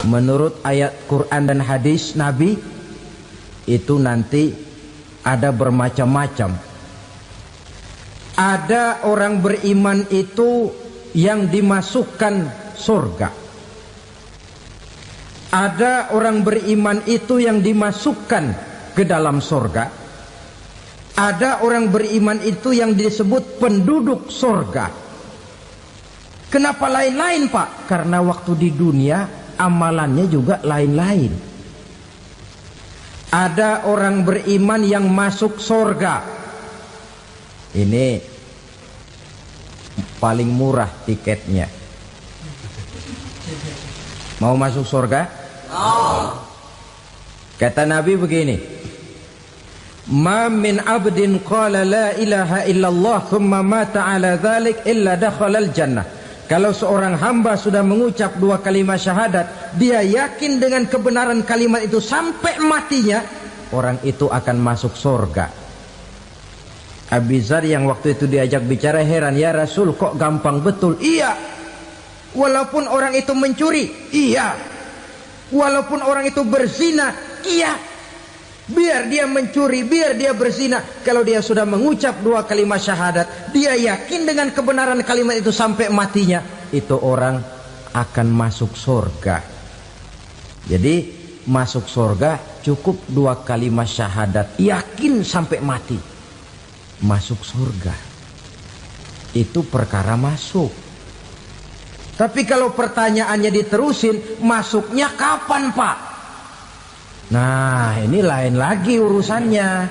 menurut ayat Quran dan hadis Nabi itu nanti ada bermacam-macam. Ada orang beriman itu yang dimasukkan surga. Ada orang beriman itu yang dimasukkan ke dalam surga. Ada orang beriman itu yang disebut penduduk surga. Kenapa lain-lain, Pak? Karena waktu di dunia amalannya juga lain-lain. Ada orang beriman yang masuk surga. Ini paling murah tiketnya. Mau masuk surga? Kata Nabi begini, ma min abdin qala la ilaha illallah thumma mata ala dhalik illa dakhalal jannah. Kalau seorang hamba sudah mengucap dua kalimat syahadat, dia yakin dengan kebenaran kalimat itu sampai matinya, orang itu akan masuk surga. Abi Dzar yang waktu itu diajak bicara heran, ya Rasul kok gampang betul? Iya, walaupun orang itu mencuri, iya, walaupun orang itu berzina, iya. Biar dia mencuri, biar dia berzina, kalau dia sudah mengucap dua kalimat syahadat, dia yakin dengan kebenaran kalimat itu sampai matinya, itu orang akan masuk surga. Jadi masuk surga cukup dua kalimat syahadat, yakin sampai mati, masuk surga. Itu perkara masuk. Tapi kalau pertanyaannya diterusin, masuknya kapan, Pak? Nah, ini lain lagi urusannya.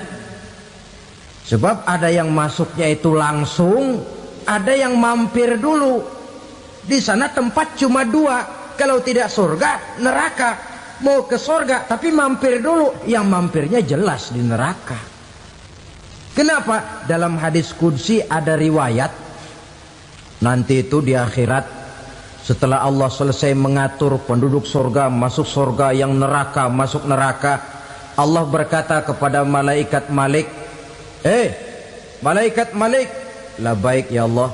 Sebab ada yang masuknya itu langsung, ada yang mampir dulu. Di sana tempat cuma dua, kalau tidak surga, neraka. Mau ke surga tapi mampir dulu, yang mampirnya jelas di neraka. Kenapa? Dalam hadis qudsi ada riwayat, nanti itu di akhirat, setelah Allah selesai mengatur penduduk surga masuk surga, yang neraka masuk neraka, Allah berkata kepada malaikat Malik, malaikat Malik, labaik ya Allah,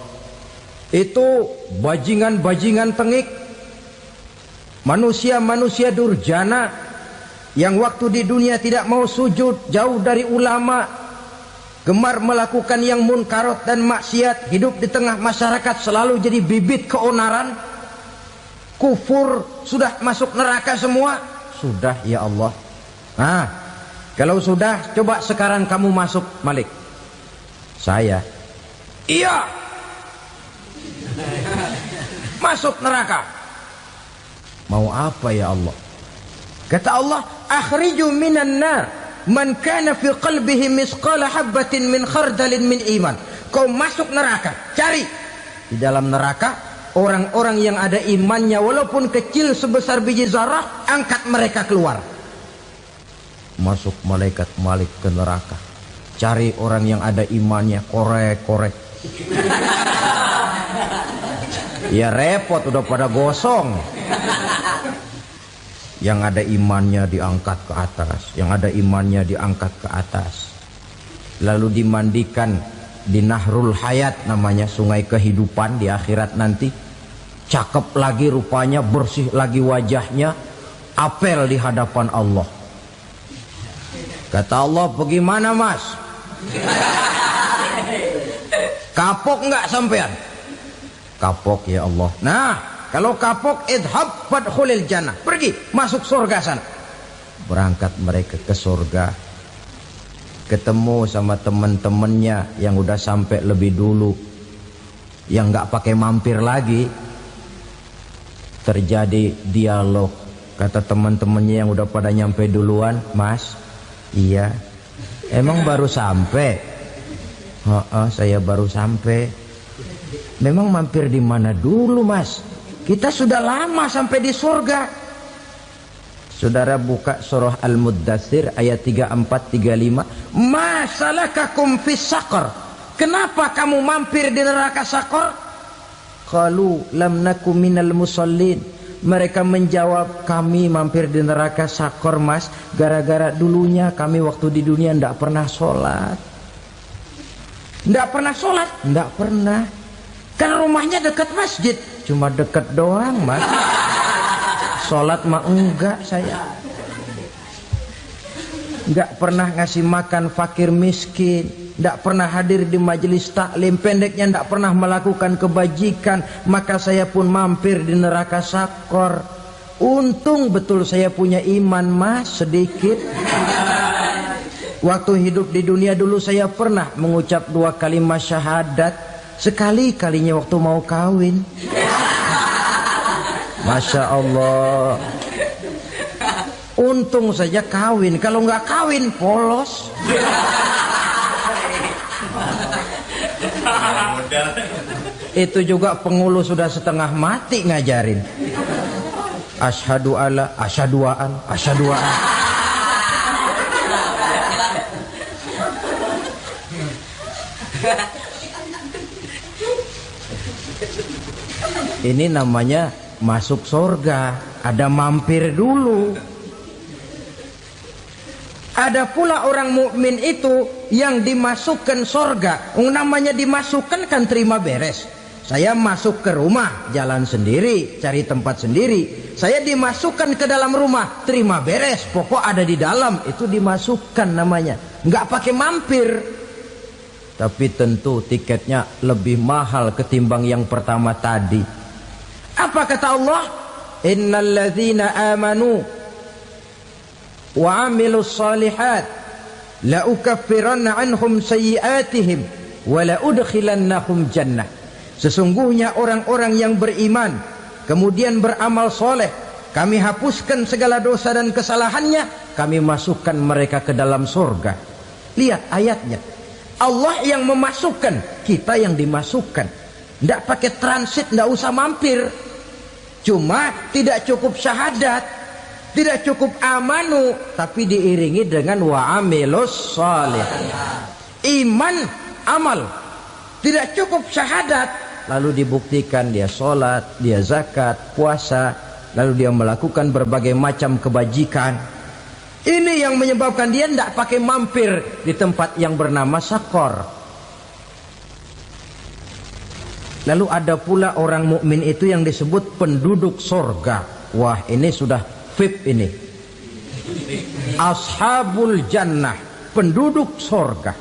itu bajingan-bajingan tengik, manusia-manusia durjana yang waktu di dunia tidak mau sujud, jauh dari ulama, gemar melakukan yang munkarat dan maksiat, hidup di tengah masyarakat selalu jadi bibit keonaran, kufur, sudah masuk neraka semua. Sudah ya Allah. Nah, kalau sudah, coba sekarang kamu masuk, Malik. Saya, iya, masuk neraka. Mau apa ya Allah? Kata Allah, akhriju minan nar man kana fi qalbihi misqala habatin min khardalin min iman. Kau masuk neraka, cari di dalam neraka orang-orang yang ada imannya walaupun kecil sebesar biji zarah, angkat mereka keluar. Masuk malaikat Malik ke neraka, cari orang yang ada imannya, korek-korek. Ya repot, udah pada gosong. Yang ada imannya diangkat ke atas, yang ada imannya diangkat ke atas, lalu dimandikan di Nahrul Hayat, namanya sungai kehidupan di akhirat nanti. Cakep lagi rupanya, bersih lagi wajahnya, apel di hadapan Allah. Kata Allah, bagaimana mas? Kapok nggak sampean? Kapok ya Allah. Nah, kalau kapok, idhab fadkhulil jannah, pergi masuk surga sana. Berangkat mereka ke surga, ketemu sama teman-temannya yang udah sampai lebih dulu, yang nggak pakai mampir lagi. Terjadi dialog. Kata teman-temannya yang udah pada nyampe duluan, mas, iya, emang baru sampai? Saya baru sampai. Memang mampir di mana dulu mas? Kita sudah lama sampai di surga. Saudara buka surah Al-Muddatsir ayat 34-35. Ma salakakum fis saqar? Kenapa kamu mampir di neraka Saqar? Qalu lam naku minal musallin. Mereka menjawab, kami mampir di neraka Saqar mas, gara-gara dulunya kami waktu di dunia ndak pernah sholat. Ndak pernah sholat? Ndak pernah. Kan rumahnya dekat masjid. Cuma dekat doang mas. Sholat mah enggak saya. Enggak pernah ngasih makan fakir miskin, enggak pernah hadir di majelis taklim, pendeknya enggak pernah melakukan kebajikan, maka saya pun mampir di neraka sakor. Untung betul saya punya iman mas sedikit. Waktu hidup di dunia dulu saya pernah mengucap 2 kalimat syahadat, sekali-kalinya waktu mau kawin. Masya Allah. Untung saja kawin, kalau nggak kawin polos. Itu juga pengulu sudah setengah mati ngajarin. Asyhadu alla, asyaduaan, asyaduaan. Ini namanya masuk surga, ada mampir dulu. Ada pula orang mukmin itu yang dimasukkan surga. Namanya dimasukkan kan terima beres. Saya masuk ke rumah, jalan sendiri, cari tempat sendiri. Saya dimasukkan ke dalam rumah, terima beres. Pokok ada di dalam, itu dimasukkan namanya. Nggak pakai mampir. Tapi tentu tiketnya lebih mahal ketimbang yang pertama tadi. Apa kata Allah? Innal ladzina amanu wa amilus salihat la ukaffiranna anhum sayyi'atihim wa la udkhilannahum jannah. Sesungguhnya orang-orang yang beriman kemudian beramal soleh, kami hapuskan segala dosa dan kesalahannya, kami masukkan mereka ke dalam surga. Lihat ayatnya, Allah yang memasukkan, kita yang dimasukkan. Tidak pakai transit, tidak usah mampir. Cuma tidak cukup syahadat, tidak cukup amanu, tapi diiringi dengan wa'amilus salih. Iman, amal. Tidak cukup syahadat, lalu dibuktikan dia sholat, dia zakat, puasa, lalu dia melakukan berbagai macam kebajikan. Ini yang menyebabkan dia tidak pakai mampir di tempat yang bernama sakor. Lalu ada pula orang mukmin itu yang disebut penduduk sorga. Wah, ini sudah VIP ini. Ashabul jannah, penduduk sorga.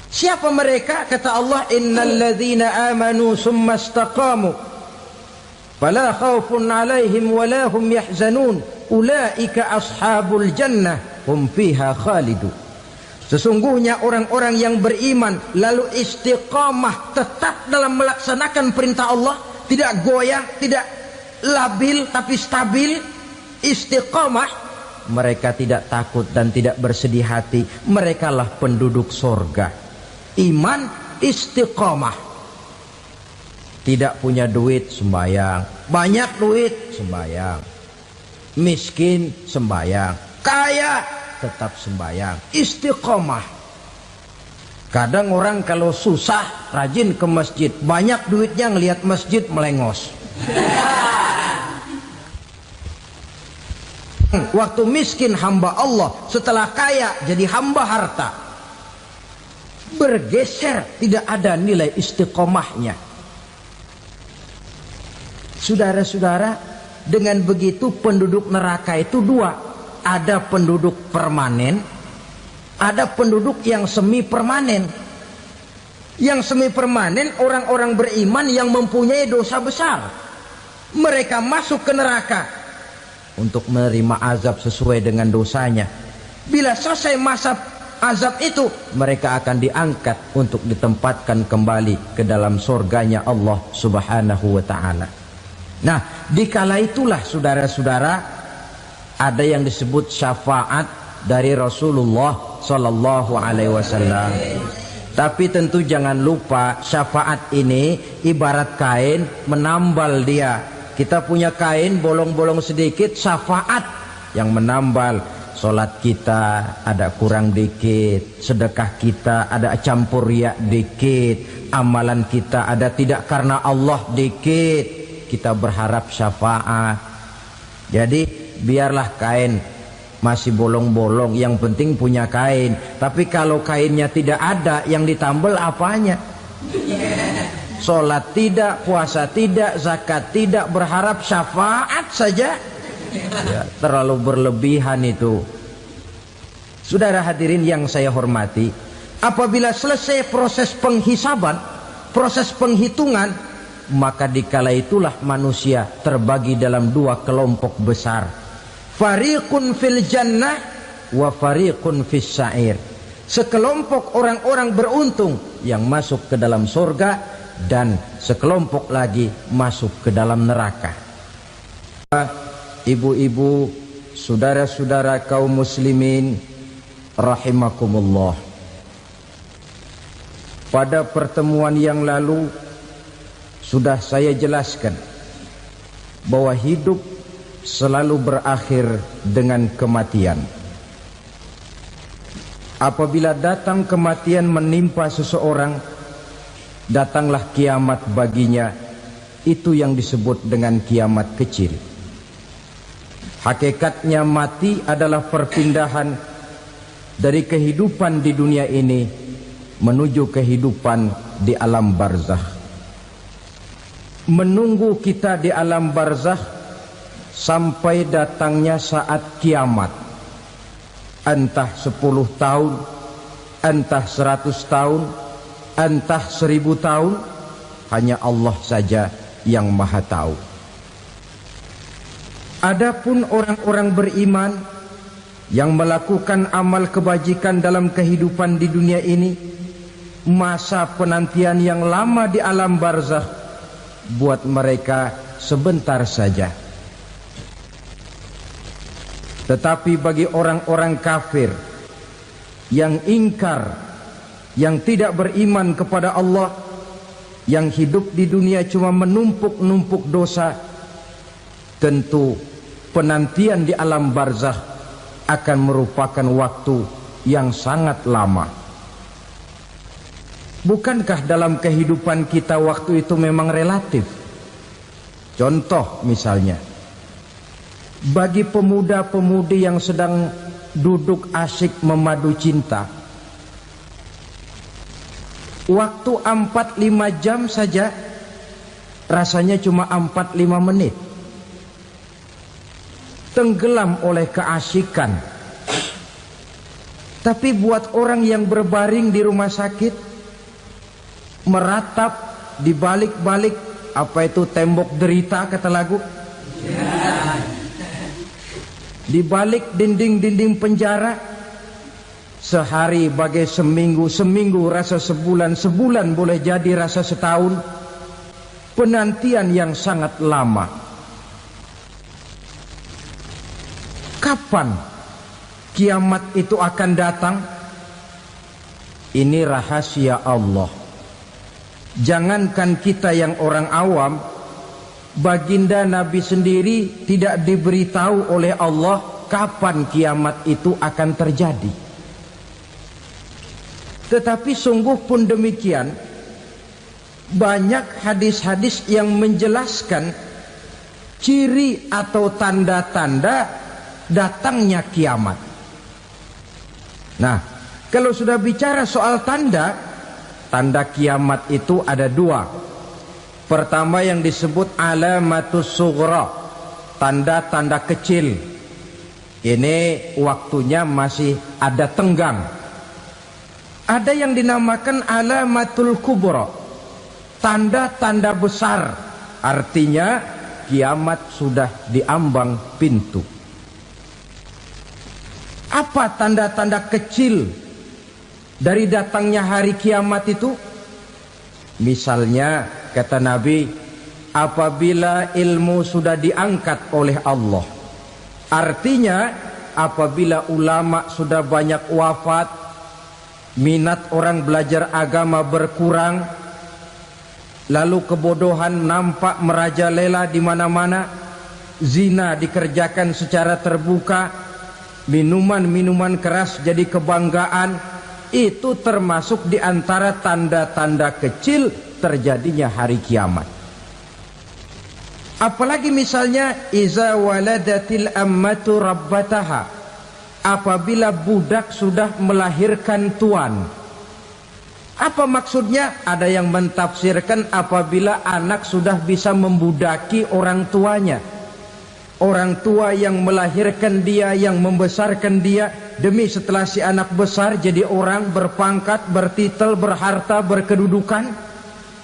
Siapa mereka? Kata Allah, innal ladzina amanu summa istaqamu fala khaufun alaihim wala hum yahzanun ulaika ashabul jannah hum fiha khalidun. Sesungguhnya orang-orang yang beriman lalu istiqamah, tetap dalam melaksanakan perintah Allah, tidak goyah, tidak labil tapi stabil, istiqamah, mereka tidak takut dan tidak bersedih hati. Merekalah penduduk surga. Iman, istiqamah. Tidak punya duit, sembayang. Banyak duit, sembayang. Miskin, sembayang. Kaya, tetap sembahyang, istiqomah. Kadang orang kalau susah rajin ke masjid, banyak duitnya ngelihat masjid melengos. Waktu miskin hamba Allah, setelah kaya jadi hamba harta. Bergeser, tidak ada nilai istiqomahnya. Saudara-saudara, dengan begitu penduduk neraka itu dua. Ada penduduk permanen, ada penduduk yang semi permanen. Yang semi permanen orang-orang beriman yang mempunyai dosa besar. Mereka masuk ke neraka untuk menerima azab sesuai dengan dosanya. Bila selesai masa azab itu, mereka akan diangkat untuk ditempatkan kembali ke dalam surganya Allah Subhanahu wa ta'ala. Nah, dikala itulah saudara-saudara, ada yang disebut syafaat dari Rasulullah Sallallahu Alaihi Wasallam. Tapi tentu jangan lupa syafaat ini ibarat kain menambal dia. Kita punya kain bolong-bolong sedikit, syafaat yang menambal. Solat kita ada kurang dikit, sedekah kita ada campur riak dikit, amalan kita ada tidak karena Allah dikit. Kita berharap syafaat. Jadi biarlah kain masih bolong-bolong, yang penting punya kain. Tapi kalau kainnya tidak ada, yang ditambal apanya? Sholat tidak, puasa tidak, zakat tidak, berharap syafaat saja. Ya, terlalu berlebihan itu. Saudara hadirin yang saya hormati, apabila selesai proses penghisaban, proses penghitungan, maka dikala itulah manusia terbagi dalam dua kelompok besar. Fariqun fil jannah wa fariqun fis sa'ir. Sekelompok orang-orang beruntung yang masuk ke dalam surga, dan sekelompok lagi masuk ke dalam neraka. Ibu-ibu, saudara-saudara kaum muslimin rahimakumullah, pada pertemuan yang lalu sudah saya jelaskan bahwa hidup selalu berakhir dengan kematian. Apabila datang kematian menimpa seseorang, datanglah kiamat baginya. Itu yang disebut dengan kiamat kecil. Hakikatnya mati adalah perpindahan dari kehidupan di dunia ini menuju kehidupan di alam barzakh. Menunggu kita di alam barzakh sampai datangnya saat kiamat. Entah 10 tahun, entah 100 tahun, entah 1000 tahun, hanya Allah saja yang maha tahu. Adapun orang-orang beriman yang melakukan amal kebajikan dalam kehidupan di dunia ini, masa penantian yang lama di alam barzakh buat mereka sebentar saja. Tetapi bagi orang-orang kafir yang ingkar, yang tidak beriman kepada Allah, yang hidup di dunia cuma menumpuk-numpuk dosa, tentu penantian di alam barzakh akan merupakan waktu yang sangat lama. Bukankah dalam kehidupan kita waktu itu memang relatif? Contoh misalnya, bagi pemuda-pemudi yang sedang duduk asyik memadu cinta, waktu 4-5 jam saja rasanya cuma 4-5 menit. Tenggelam oleh keasikan. Tapi buat orang yang berbaring di rumah sakit, meratap di balik-balik apa itu tembok derita kata lagu, di balik dinding-dinding penjara, sehari bagai seminggu, seminggu rasa sebulan, sebulan boleh jadi rasa setahun. Penantian yang sangat lama. Kapan kiamat itu akan datang? Ini rahasia Allah. Jangankan kita yang orang awam, baginda Nabi sendiri tidak diberitahu oleh Allah kapan kiamat itu akan terjadi. Tetapi sungguh pun demikian, banyak hadis-hadis yang menjelaskan ciri atau tanda-tanda datangnya kiamat. Nah, kalau sudah bicara soal tanda, tanda kiamat itu ada dua. Pertama yang disebut alamatus sughra, tanda-tanda kecil. Ini waktunya masih ada tenggang. Ada yang dinamakan alamatul kubra, tanda-tanda besar. Artinya kiamat sudah diambang pintu. Apa tanda-tanda kecil dari datangnya hari kiamat itu? Misalnya kata Nabi, apabila ilmu sudah diangkat oleh Allah. Artinya apabila ulama sudah banyak wafat, minat orang belajar agama berkurang, lalu kebodohan nampak merajalela di mana-mana, zina dikerjakan secara terbuka, minuman-minuman keras jadi kebanggaan, itu termasuk di antara tanda-tanda kecil terjadinya hari kiamat. Apalagi misalnya iza waladatil ammatu rabbataha, apabila budak sudah melahirkan tuan. Apa maksudnya? Ada yang mentafsirkan apabila anak sudah bisa membudaki orang tuanya. Orang tua yang melahirkan dia, yang membesarkan dia, demi setelah si anak besar jadi orang berpangkat, bertitel, berharta, berkedudukan,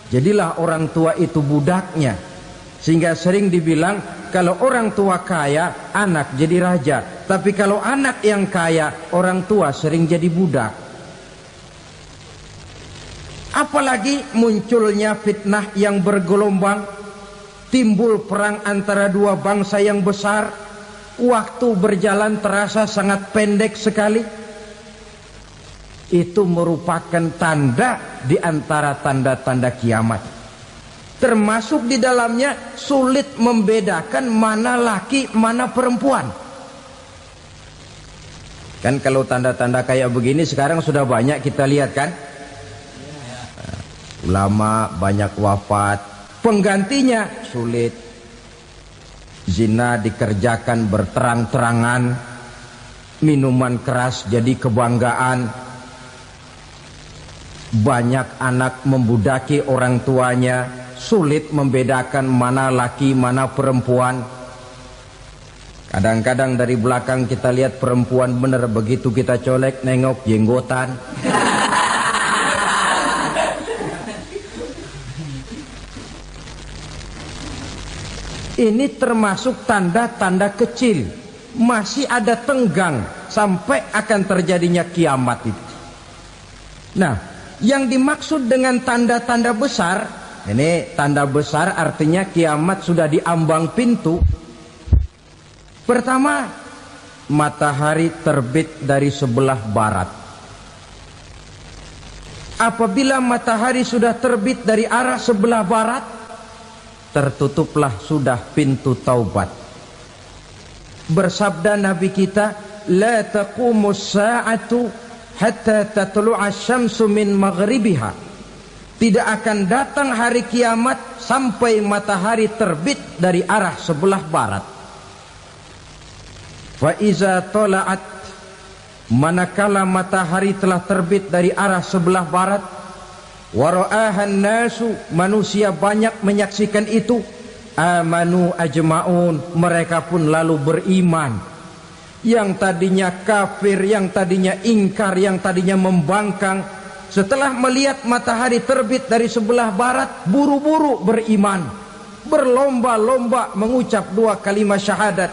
jadilah orang tua itu budaknya. Sehingga sering dibilang kalau orang tua kaya, anak jadi raja. Tapi kalau anak yang kaya, orang tua sering jadi budak. Apalagi munculnya fitnah yang bergelombang, timbul perang antara dua bangsa yang besar, waktu berjalan terasa sangat pendek sekali. Itu merupakan tanda di antara tanda-tanda kiamat. Termasuk di dalamnya sulit membedakan mana laki, mana perempuan. Kan kalau tanda-tanda kayak begini sekarang sudah banyak kita lihat kan. Ulama banyak wafat, penggantinya sulit. Zina dikerjakan berterang-terangan, minuman keras jadi kebanggaan, banyak anak membudaki orang tuanya, sulit membedakan mana laki mana perempuan. Kadang-kadang dari belakang kita lihat perempuan bener, begitu kita colek nengok jenggotan. Ini termasuk tanda-tanda kecil, masih ada tenggang sampai akan terjadinya kiamat itu. Nah, yang dimaksud dengan tanda-tanda besar, ini tanda besar artinya kiamat sudah diambang pintu. Pertama, matahari terbit dari sebelah barat. Apabila matahari sudah terbit dari arah sebelah barat, tertutuplah sudah pintu taubat. Bersabda Nabi kita, la taqumus sa'atu hatta tatlu'a syamsu min maghribiha. Tidak akan datang hari kiamat sampai matahari terbit dari arah sebelah barat. Fa iza tala'at, manakala matahari telah terbit dari arah sebelah barat, wara'ahan nasu, manusia banyak menyaksikan itu, amanu ajma'un, mereka pun lalu beriman. Yang tadinya kafir, yang tadinya ingkar, yang tadinya membangkang, setelah melihat matahari terbit dari sebelah barat, buru-buru beriman, berlomba-lomba mengucap dua kalimat syahadat.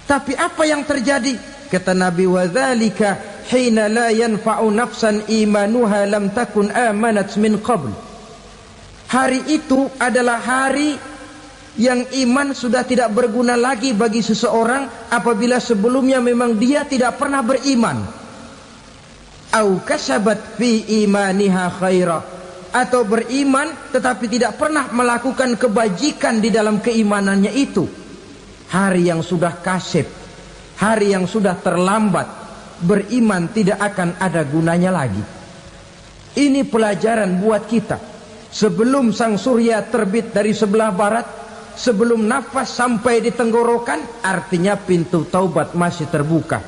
Tapi apa yang terjadi? Kata Nabi, wadzalika hina la yanfa'u nafsan imanuha lam takun amanat min qabl. Hari itu adalah hari yang iman sudah tidak berguna lagi bagi seseorang apabila sebelumnya memang dia tidak pernah beriman. Au kasabat fi imaniha khaira, atau beriman tetapi tidak pernah melakukan kebajikan di dalam keimanannya itu. Hari yang sudah kasib, hari yang sudah terlambat, beriman tidak akan ada gunanya lagi. Ini pelajaran buat kita. Sebelum sang surya terbit dari sebelah barat, sebelum nafas sampai di tenggorokan, artinya pintu taubat masih terbuka.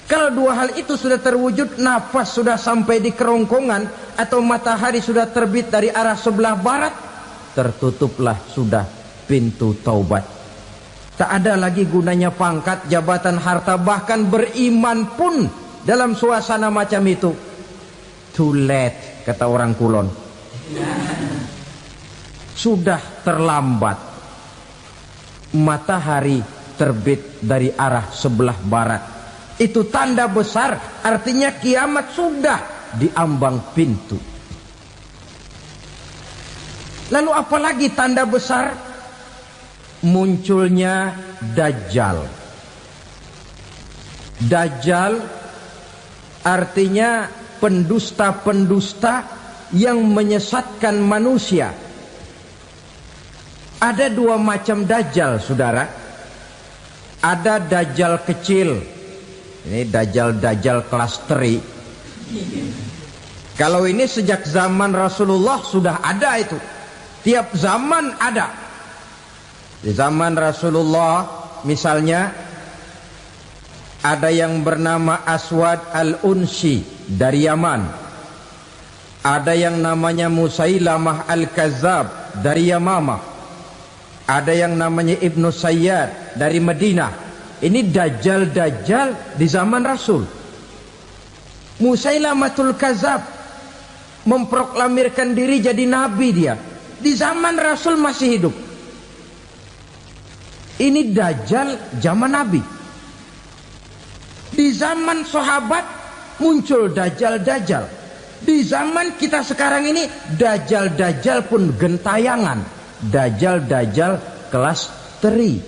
Kalau dua hal itu sudah terwujud, nafas sudah sampai di kerongkongan atau matahari sudah terbit dari arah sebelah barat, tertutuplah sudah pintu taubat. Tak ada lagi gunanya pangkat, jabatan, harta, bahkan beriman pun dalam suasana macam itu too late, kata orang Kulon. Sudah terlambat. Matahari terbit dari arah sebelah barat. Itu tanda besar, artinya kiamat sudah diambang pintu. Lalu apalagi tanda besar? Munculnya Dajjal. Dajjal artinya pendusta-pendusta yang menyesatkan manusia. Ada dua macam Dajjal, saudara. Ada Dajjal kecil. Ini Dajjal kelas 3. Kalau ini sejak zaman Rasulullah sudah ada itu. Tiap zaman ada. Di zaman Rasulullah misalnya ada yang bernama Aswad al-Unsi dari Yaman. Ada yang namanya Musailamah Al-Kazzab dari Yamamah. Ada yang namanya Ibnu Sayyad dari Madinah. Ini dajjal-dajjal di zaman Rasul. Musailamatul Kazzab memproklamirkan diri jadi nabi dia. Di zaman Rasul masih hidup. Ini dajjal zaman Nabi. Di zaman sahabat muncul dajjal-dajjal. Di zaman kita sekarang ini dajjal-dajjal pun gentayangan. Dajjal-dajjal kelas teri.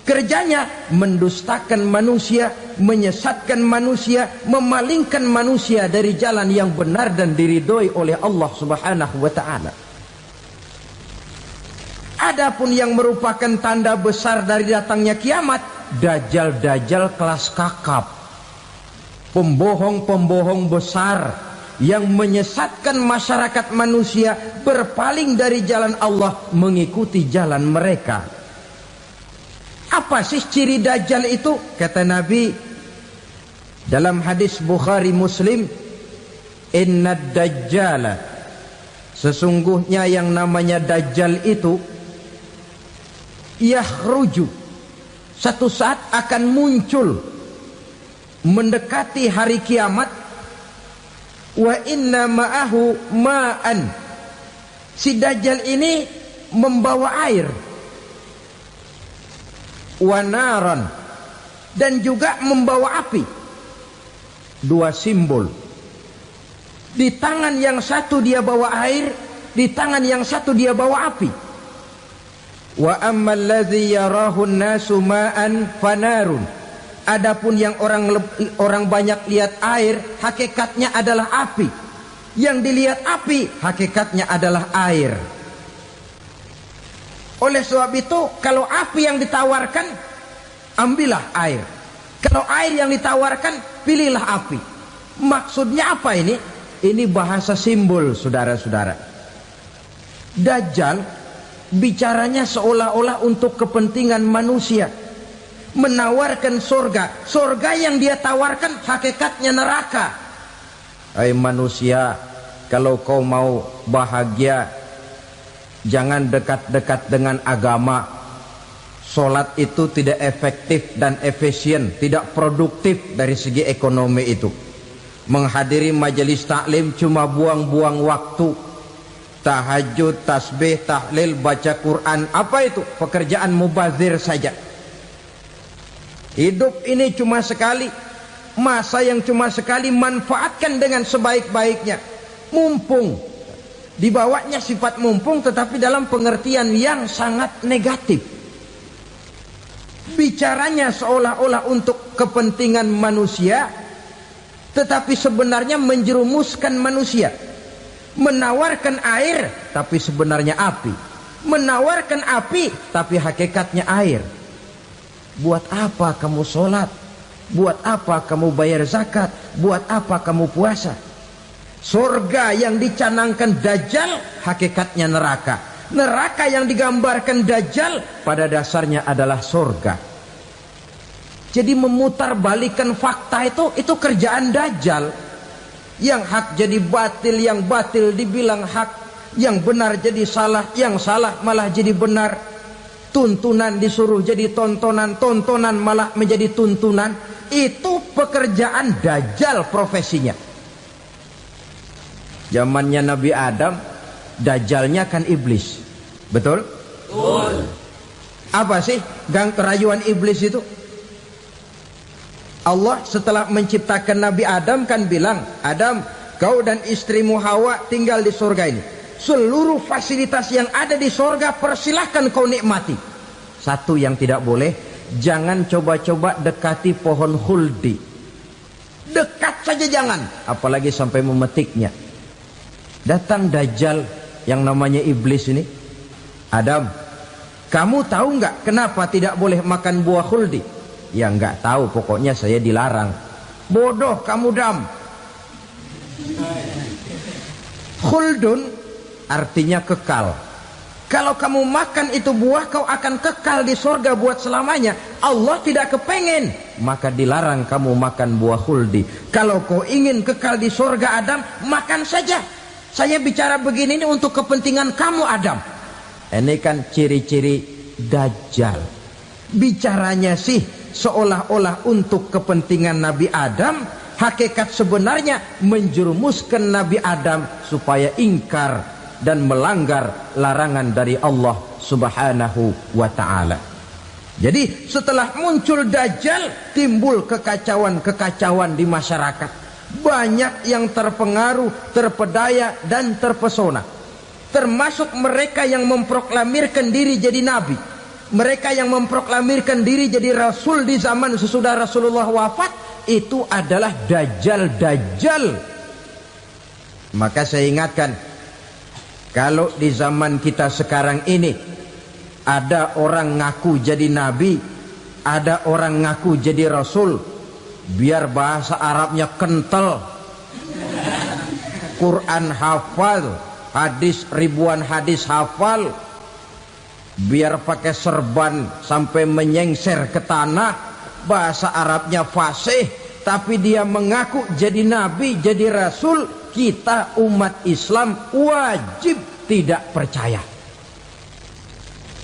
Kerjanya mendustakan manusia, menyesatkan manusia, memalingkan manusia dari jalan yang benar dan diridhoi oleh Allah Subhanahu wa taala. Adapun yang merupakan tanda besar dari datangnya kiamat, dajjal-dajjal kelas kakap. Pembohong-pembohong besar yang menyesatkan masyarakat manusia berpaling dari jalan Allah mengikuti jalan mereka. Apa sih ciri dajjal itu? Kata Nabi dalam hadis Bukhari Muslim, innad dajjala, sesungguhnya yang namanya dajjal itu yakhruju, satu saat akan muncul mendekati hari kiamat. Wa inna ma'ahu ma'an, si dajjal ini membawa air, wa naran, dan juga membawa api. Dua simbol. Di tangan yang satu dia bawa air, di tangan yang satu dia bawa api. Wa ammal ladzi yarahu an-nasu ma'an fanarun, adapun yang orang banyak lihat air, hakikatnya adalah api. Yang dilihat api, hakikatnya adalah air. Oleh sebab itu, kalau api yang ditawarkan, ambillah air. Kalau air yang ditawarkan, pilihlah api. Maksudnya apa ini? Ini bahasa simbol, saudara-saudara. Dajjal bicaranya seolah-olah untuk kepentingan manusia. Menawarkan surga. Surga yang dia tawarkan hakikatnya neraka. Hai manusia, kalau kau mau bahagia, jangan dekat-dekat dengan agama. Solat itu tidak efektif dan efisien, tidak produktif dari segi ekonomi itu. Menghadiri majelis taklim cuma buang-buang waktu. Tahajud, tasbih, tahlil, baca Quran, apa itu? Pekerjaan mubazir saja. Hidup ini cuma sekali, masa yang cuma sekali, manfaatkan dengan sebaik-baiknya. Mumpung, dibawanya sifat mumpung tetapi dalam pengertian yang sangat negatif. Bicaranya seolah-olah untuk kepentingan manusia, tetapi sebenarnya menjerumuskan manusia. Menawarkan air, tapi sebenarnya api. Menawarkan api, tapi hakikatnya air. Buat apa kamu sholat? Buat apa kamu bayar zakat? Buat apa kamu puasa? Surga yang dicanangkan dajjal, hakikatnya neraka. Neraka yang digambarkan dajjal, pada dasarnya adalah surga. Jadi memutarbalikkan fakta itu kerjaan dajjal. Yang hak jadi batil, yang batil dibilang hak, yang benar jadi salah, yang salah malah jadi benar. Tuntunan disuruh jadi tontonan, tontonan malah menjadi tuntunan. Itu pekerjaan dajjal profesinya. Zamannya Nabi Adam, dajjalnya kan iblis. Betul? Betul. Apa sih gang kerayuan iblis itu? Allah setelah menciptakan Nabi Adam kan bilang, Adam, kau dan istrimu Hawa tinggal di surga ini. Seluruh fasilitas yang ada di surga persilahkan kau nikmati. Satu yang tidak boleh, jangan coba-coba dekati pohon khuldi. Dekat saja jangan, apalagi sampai memetiknya. Datang dajjal yang namanya iblis ini. Adam, kamu tahu nggak kenapa tidak boleh makan buah khuldi? Ya nggak tahu, pokoknya saya dilarang. Bodoh kamu Dam. Khuldun artinya kekal. Kalau kamu makan itu buah, kau akan kekal di surga buat selamanya. Allah tidak kepengen, maka dilarang kamu makan buah khuldi. Kalau kau ingin kekal di surga Adam, makan saja. Saya bicara begini ini untuk kepentingan kamu Adam. Ini kan ciri-ciri Dajjal. Bicaranya sih seolah-olah untuk kepentingan Nabi Adam, hakikat sebenarnya menjerumuskan Nabi Adam supaya ingkar dan melanggar larangan dari Allah Subhanahu wa ta'ala. Jadi setelah muncul Dajjal, timbul kekacauan-kekacauan di masyarakat. Banyak yang terpengaruh, terpedaya dan terpesona. Termasuk mereka yang memproklamirkan diri jadi nabi. Mereka yang memproklamirkan diri jadi rasul di zaman sesudah Rasulullah wafat, itu adalah Dajjal-Dajjal. Maka saya ingatkan, kalau di zaman kita sekarang ini ada orang ngaku jadi nabi, ada orang ngaku jadi rasul, biar bahasa Arabnya kental, Quran hafal, hadis ribuan hadis hafal, biar pakai serban sampai menyengser ke tanah, bahasa Arabnya fasih, tapi dia mengaku jadi nabi, jadi rasul, kita umat Islam wajib tidak percaya.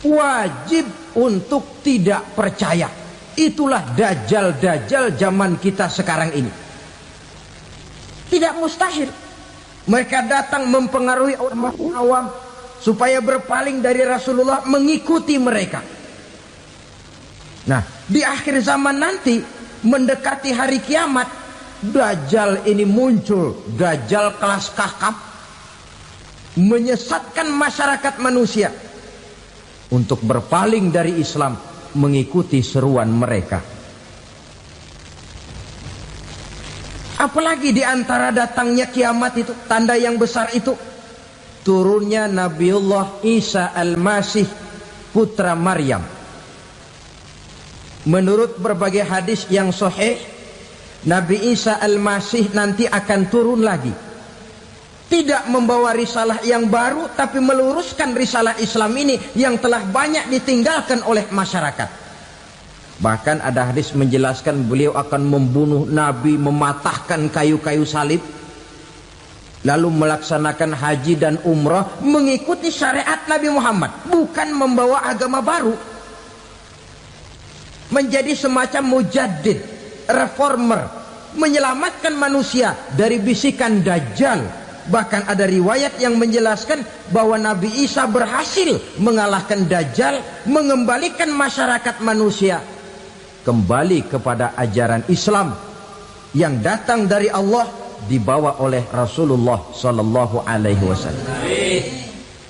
Wajib untuk tidak percaya. Itulah Dajjal-Dajjal zaman kita sekarang ini. Tidak mustahil mereka datang mempengaruhi orang awam supaya berpaling dari Rasulullah, mengikuti mereka. Nah, di akhir zaman nanti, mendekati hari kiamat, Dajjal ini muncul. Dajjal kelas kakap, menyesatkan masyarakat manusia untuk berpaling dari Islam, mengikuti seruan mereka. Apalagi di antara datangnya kiamat itu, tanda yang besar itu, turunnya Nabiullah Isa Al-Masih, putra Maryam. Menurut berbagai hadis yang sahih, Nabi Isa Al-Masih nanti akan turun lagi. Tidak membawa risalah yang baru, tapi meluruskan risalah Islam ini yang telah banyak ditinggalkan oleh masyarakat. Bahkan ada hadis menjelaskan beliau akan membunuh Nabi, mematahkan kayu-kayu salib, lalu melaksanakan haji dan umrah mengikuti syariat Nabi Muhammad, bukan membawa agama baru. Menjadi semacam mujaddid, reformer, menyelamatkan manusia dari bisikan Dajjal. Bahkan ada riwayat yang menjelaskan bahwa Nabi Isa berhasil mengalahkan Dajjal, mengembalikan masyarakat manusia kembali kepada ajaran Islam yang datang dari Allah, dibawa oleh Rasulullah Sallallahu Alaihi Wasallam.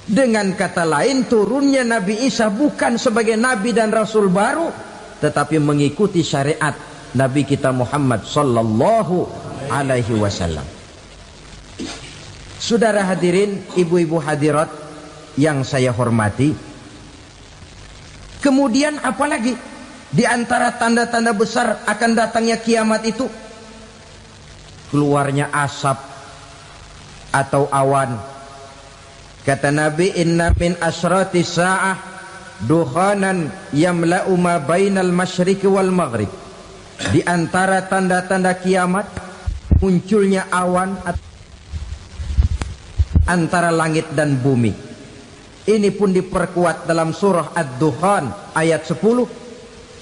Dengan kata lain, turunnya Nabi Isa bukan sebagai Nabi dan Rasul baru, tetapi mengikuti syariat Nabi kita Muhammad Sallallahu Alaihi Wasallam. Saudara hadirin, ibu-ibu hadirat yang saya hormati, kemudian apalagi di antara tanda-tanda besar akan datangnya kiamat itu? Keluarnya asap atau awan. Kata Nabi, inna min asyrati sa'ah dukhanan yamla'u ma bainal masyriqi wal maghrib. Di antara tanda-tanda kiamat, munculnya awan antara langit dan bumi. Ini pun diperkuat dalam surah Ad-Dukhan ayat 10.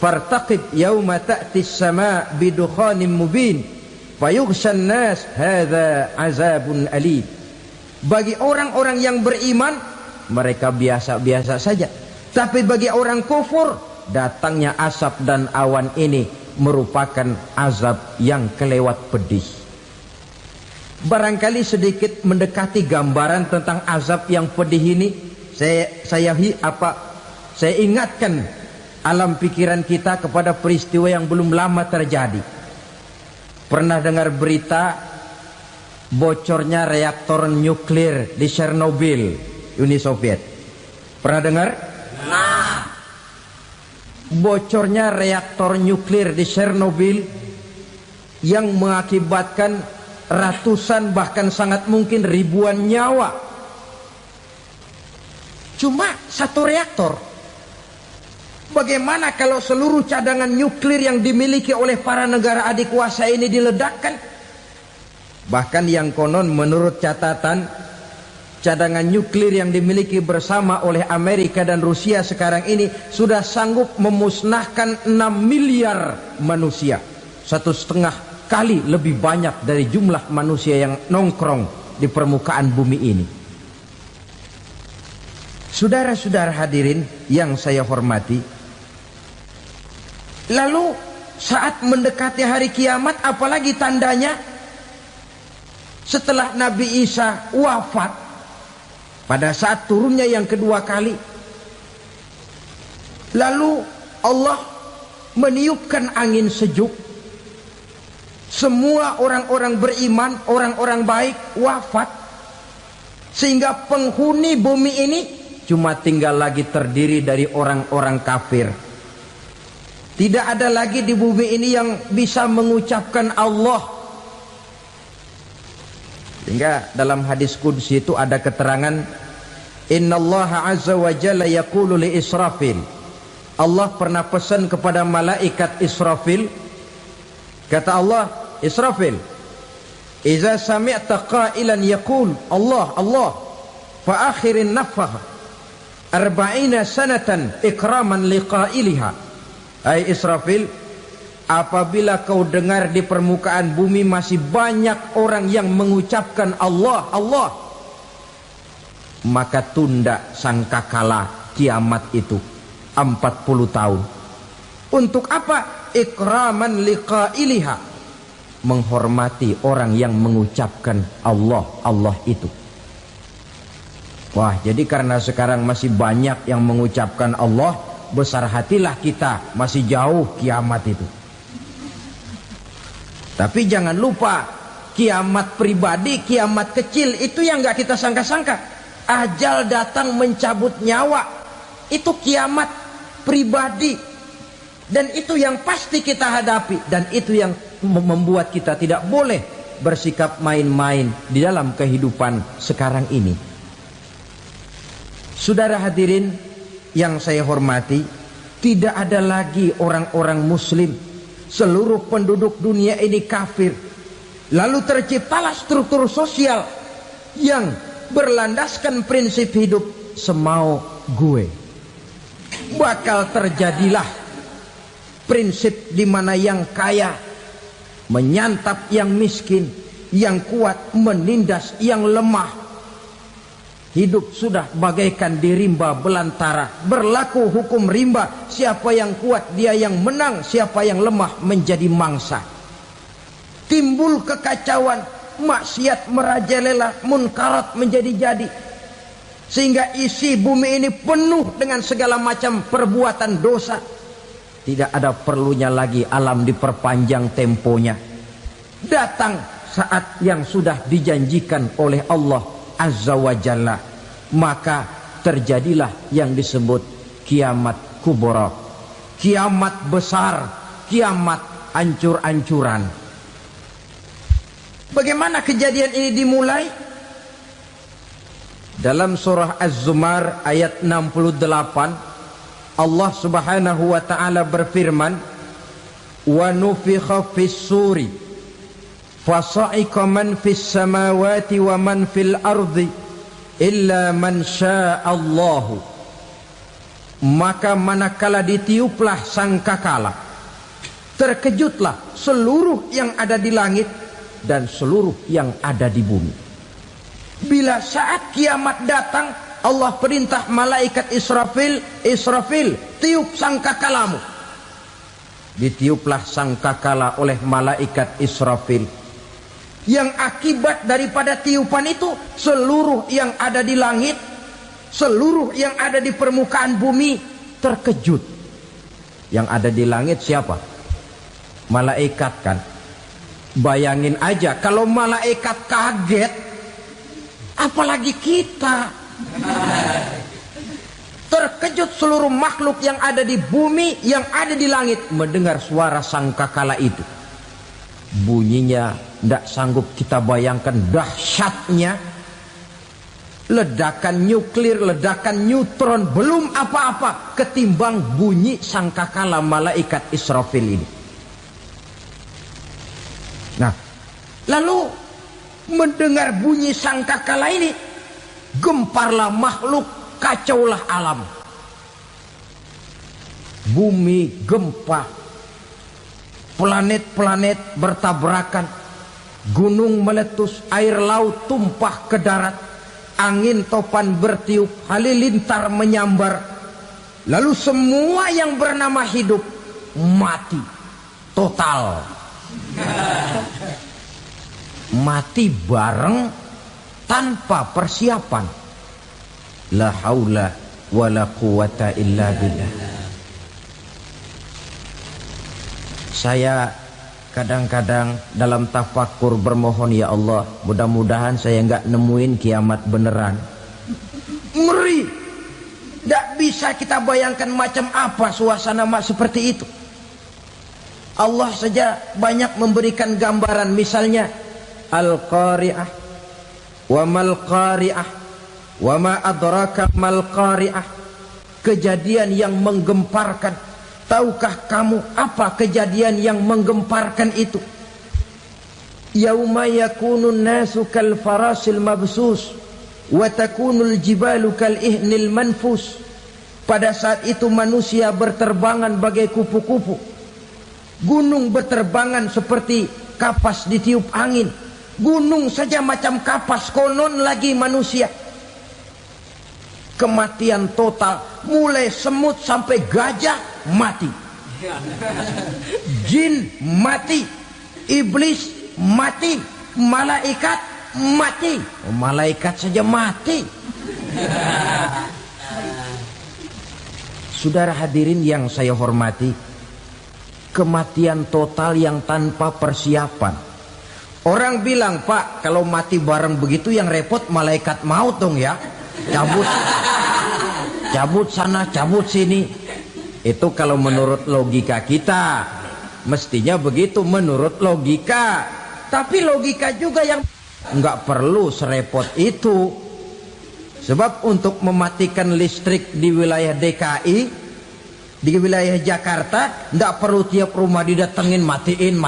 Fartaqib yauma ta'tis sama bidukhanin mubin fayughshan nas hadza azabun alim. Bagi orang-orang yang beriman, mereka biasa-biasa saja. Tapi bagi orang kufur, datangnya asap dan awan ini merupakan azab yang kelewat pedih. Barangkali sedikit mendekati gambaran tentang azab yang pedih ini, saya ingatkan alam pikiran kita kepada peristiwa yang belum lama terjadi. Pernah dengar berita bocornya reaktor nuklir di Chernobyl, Uni Soviet? Pernah dengar? Nah, bocornya reaktor nuklir di Chernobyl yang mengakibatkan ratusan bahkan sangat mungkin ribuan nyawa. Cuma satu reaktor. Bagaimana kalau seluruh cadangan nuklir yang dimiliki oleh para negara adikuasa ini diledakkan? Bahkan yang konon menurut catatan cadangan nuklir yang dimiliki bersama oleh Amerika dan Rusia sekarang ini sudah sanggup memusnahkan 6 miliar manusia, 1,5 kali lebih banyak dari jumlah manusia yang nongkrong di permukaan bumi ini. Saudara-saudara hadirin yang saya hormati, lalu saat mendekati hari kiamat, apalagi tandanya? Setelah Nabi Isa wafat, pada saat turunnya yang kedua kali, lalu Allah meniupkan angin sejuk. Semua orang-orang beriman, orang-orang baik wafat, sehingga penghuni bumi ini cuma tinggal lagi terdiri dari orang-orang kafir. Tidak ada lagi di bumi ini yang bisa mengucapkan Allah. Sehingga dalam hadis qudsi itu ada keterangan, innallaha azza wa jalla yaqulu li Israfil. Allah pernah pesan kepada malaikat Israfil, kata Allah, Israfil, iza sami'ta qailan yaqul Allah Allah fa akhirin nafakh 40 sanatan ikraman liqailiha. Hai Israfil, apabila kau dengar di permukaan bumi masih banyak orang yang mengucapkan Allah Allah, maka tunda sangkakala kiamat itu 40 tahun. Untuk apa? Ikraman liqailiha, menghormati orang yang mengucapkan Allah Allah itu. Wah, jadi karena sekarang masih banyak yang mengucapkan Allah, besar hatilah kita, masih jauh kiamat itu. Tapi jangan lupa, kiamat pribadi, kiamat kecil itu yang nggak kita sangka-sangka. Ajal datang mencabut nyawa, itu kiamat pribadi, dan itu yang pasti kita hadapi, dan itu yang membuat kita tidak boleh bersikap main-main di dalam kehidupan sekarang ini. Saudara hadirin yang saya hormati, tidak ada lagi orang-orang muslim. Seluruh penduduk dunia ini kafir. Lalu terciptalah struktur sosial yang berlandaskan prinsip hidup semau gue. Bakal terjadilah prinsip di mana yang kaya menyantap yang miskin, yang kuat menindas yang lemah. Hidup sudah bagaikan di rimba belantara. Berlaku hukum rimba. Siapa yang kuat dia yang menang, siapa yang lemah menjadi mangsa. Timbul kekacauan, maksiat merajalela, munkarat menjadi-jadi. Sehingga isi bumi ini penuh dengan segala macam perbuatan dosa. Tidak ada perlunya lagi alam diperpanjang temponya. Datang saat yang sudah dijanjikan oleh Allah Azza wa Jalla, maka terjadilah yang disebut kiamat kubra, kiamat besar, kiamat ancur-ancuran. Bagaimana kejadian ini dimulai? Dalam surah Az-Zumar ayat 68, Allah Subhanahu wa taala berfirman, wa nufikha fis suri fasa'iqa man fis samawati wa man fil ardi illa man sya'allahu. Maka manakala ditiuplah sangkakala, terkejutlah seluruh yang ada di langit dan seluruh yang ada di bumi. Bila saat kiamat datang, Allah perintah malaikat Israfil, Israfil, tiup sangkakalamu. Ditiuplah sangkakala oleh malaikat Israfil. Yang akibat daripada tiupan itu, seluruh yang ada di langit, seluruh yang ada di permukaan bumi terkejut. Yang ada di langit siapa? Malaikat kan. Bayangin aja kalau malaikat kaget, apalagi kita. Terkejut seluruh makhluk yang ada di bumi, yang ada di langit mendengar suara sangkakala itu. Bunyinya tidak sanggup kita bayangkan dahsyatnya. Ledakan nuklir, ledakan neutron belum apa-apa ketimbang bunyi sangkakala malaikat Israfil ini. Nah, lalu mendengar bunyi sangkakala ini, gemparlah makhluk, kacaulah alam. Bumi gempa, planet-planet bertabrakan, gunung meletus, air laut tumpah ke darat, angin topan bertiup, halilintar menyambar. Lalu semua yang bernama hidup mati total. Mati bareng tanpa persiapan. La haula wala quwata illa billah. Saya kadang-kadang dalam tafakur bermohon, ya Allah, mudah-mudahan saya nggak nemuin kiamat beneran. Ngeri. Tidak bisa kita bayangkan macam apa suasana seperti itu. Allah saja banyak memberikan gambaran, misalnya Al-Qari'ah, wa mal qari'ah, wa ma adraka mal qari'ah. Kejadian yang menggemparkan. Tahukah kamu apa kejadian yang menggemparkan itu? Yauma yakunun nasu kal farasil mabsus wa takunul jibalu kal ihnil manfus. Pada saat itu manusia berterbangan bagai kupu-kupu, gunung berterbangan seperti kapas ditiup angin. Gunung saja macam kapas, konon lagi manusia. Kematian total, mulai semut sampai gajah mati, jin mati, iblis mati, malaikat mati. Malaikat saja mati. Saudara hadirin yang saya hormati, kematian total yang tanpa persiapan. Orang bilang, Pak, kalau mati bareng begitu yang repot malaikat maut dong ya. Cabut sana, cabut sini. Itu kalau menurut logika kita, mestinya begitu menurut logika. Tapi logika juga yang nggak perlu serepot itu. Sebab untuk mematikan listrik di wilayah DKI, di wilayah Jakarta, nggak perlu tiap rumah didatengin, matiin,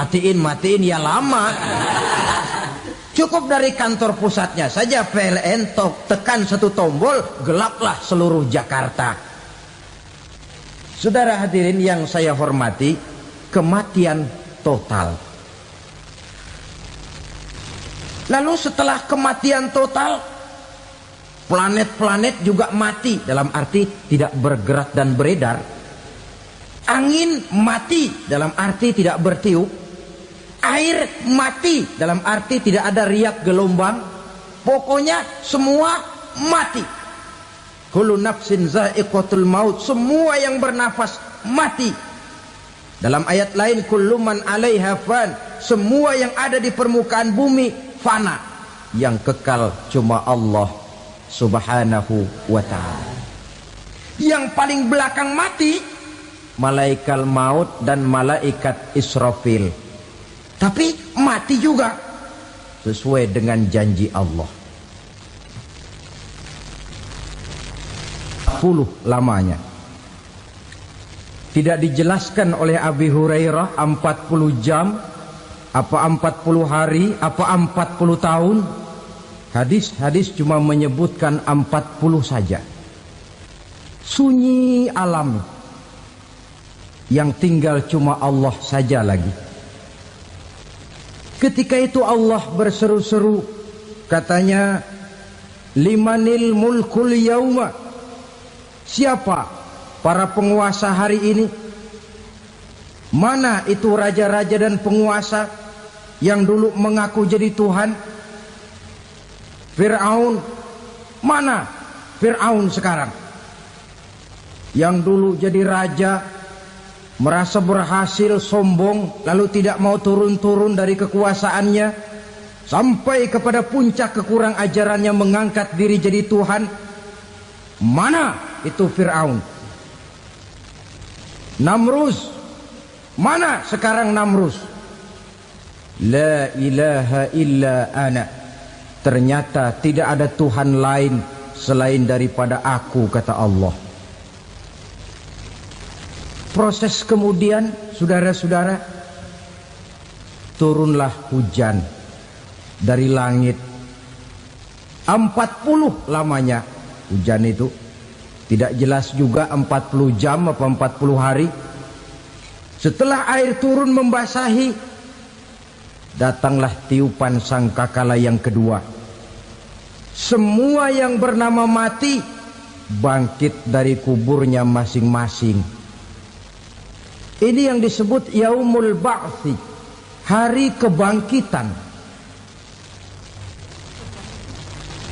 ya lama. Cukup dari kantor pusatnya saja PLN tekan satu tombol, gelaplah seluruh Jakarta. Saudara hadirin yang saya hormati, kematian total. Lalu setelah kematian total, planet-planet juga mati, dalam arti tidak bergerak dan beredar. Angin mati, dalam arti tidak bertiup. Air mati, dalam arti tidak ada riak gelombang. Pokoknya semua mati. Kullu nafsin za'iqatul maut. Semua yang bernafas mati. Dalam ayat lain, kullu man 'alaiha fan. Semua yang ada di permukaan bumi fana. Yang kekal cuma Allah Subhanahu wa ta'ala. Yang paling belakang mati malaikat maut dan malaikat Israfil. Tapi mati juga sesuai dengan janji Allah. 10 lamanya. Tidak dijelaskan oleh Abi Hurairah 40 jam, apa 40 hari, apa 40 tahun. Hadis-hadis cuma menyebutkan 40 saja. Sunyi alam, yang tinggal cuma Allah saja lagi. Ketika itu Allah berseru-seru, katanya, limanil mulkul yauma. Siapa para penguasa hari ini? Mana itu raja-raja dan penguasa yang dulu mengaku jadi Tuhan? Fir'aun. Mana Fir'aun sekarang? Yang dulu jadi raja, merasa berhasil, sombong, lalu tidak mau turun-turun dari kekuasaannya, sampai kepada puncak kekurang ajarannya mengangkat diri jadi Tuhan. Mana itu Fir'aun? Namrus. Mana sekarang Namrus? La ilaha illa ana. Ternyata tidak ada Tuhan lain selain daripada aku, kata Allah. Proses kemudian, saudara-saudara, turunlah hujan dari langit. 40 lamanya hujan itu. Tidak jelas juga 40 jam apa 40 hari. Setelah air turun membasahi, datanglah tiupan sangkakala yang kedua. Semua yang bernama mati bangkit dari kuburnya masing-masing. Ini yang disebut Yaumul Ba'thi, hari kebangkitan.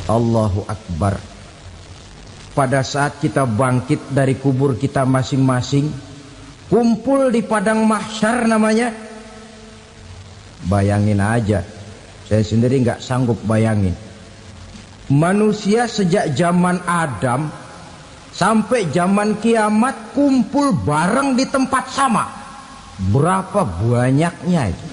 Allahu Akbar. Pada saat kita bangkit dari kubur kita masing-masing, kumpul di padang mahsyar namanya. Bayangin aja, saya sendiri nggak sanggup bayangin. Manusia sejak zaman Adam sampai zaman kiamat kumpul bareng di tempat sama. Berapa banyaknya itu?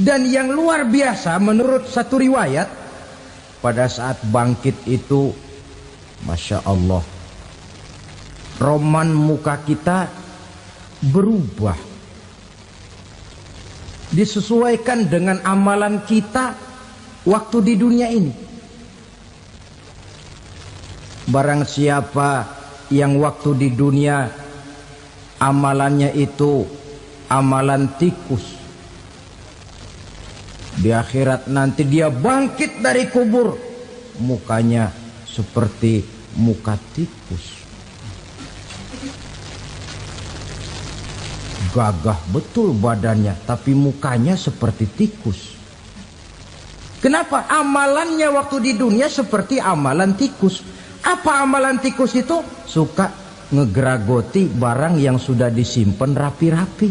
Dan yang luar biasa menurut satu riwayat, pada saat bangkit itu, Masya Allah, roman muka kita berubah, disesuaikan dengan amalan kita waktu di dunia ini. Barang siapa yang waktu di dunia amalannya itu amalan tikus, di akhirat nanti dia bangkit dari kubur, mukanya seperti muka tikus. Gagah betul badannya, tapi mukanya seperti tikus. Kenapa? Amalannya waktu di dunia seperti amalan tikus. Apa amalan tikus itu? Suka ngegeragoti barang yang sudah disimpan rapi-rapi.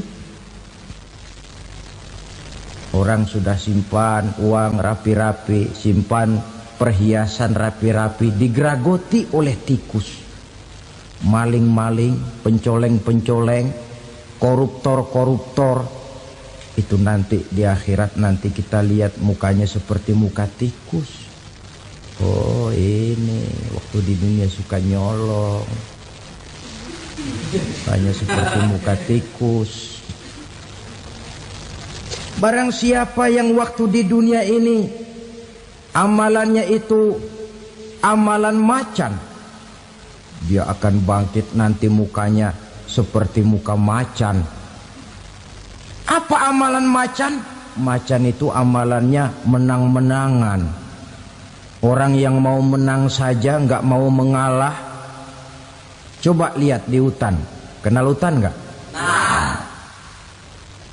Orang sudah simpan uang rapi-rapi, simpan perhiasan rapi-rapi, digeragoti oleh tikus. Maling-maling, pencoleng-pencoleng, koruptor-koruptor, itu nanti di akhirat nanti kita lihat mukanya seperti muka tikus. Oh, ini waktu di dunia suka nyolong, mukanya seperti muka tikus. Barang siapa yang waktu di dunia ini amalannya itu amalan macan, dia akan bangkit nanti mukanya seperti muka macan. Apa amalan macan? Macan itu amalannya menang-menangan. Orang yang mau menang saja nggak mau mengalah. Coba lihat di hutan. Kenal hutan nggak?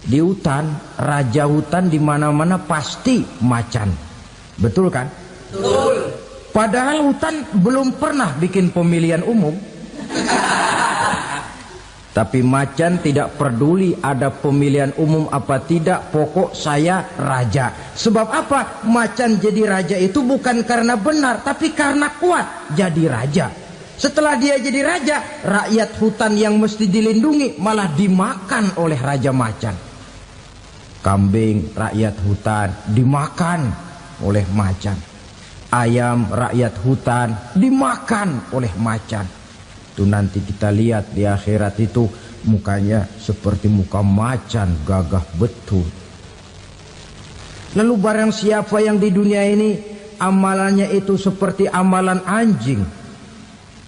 Di hutan, raja hutan di mana-mana pasti macan. Betul kan? Betul. Padahal hutan belum pernah bikin pemilihan umum. Tapi macan tidak peduli ada pemilihan umum apa tidak, pokok saya raja. Sebab apa? Macan jadi raja itu bukan karena benar, tapi karena kuat jadi raja. Setelah dia jadi raja, rakyat hutan yang mesti dilindungi malah dimakan oleh raja macan. Kambing rakyat hutan dimakan oleh macan. Ayam rakyat hutan dimakan oleh macan. Itu nanti kita lihat di akhirat itu mukanya seperti muka macan, gagah betul. Lalu barang siapa yang di dunia ini amalannya itu seperti amalan anjing,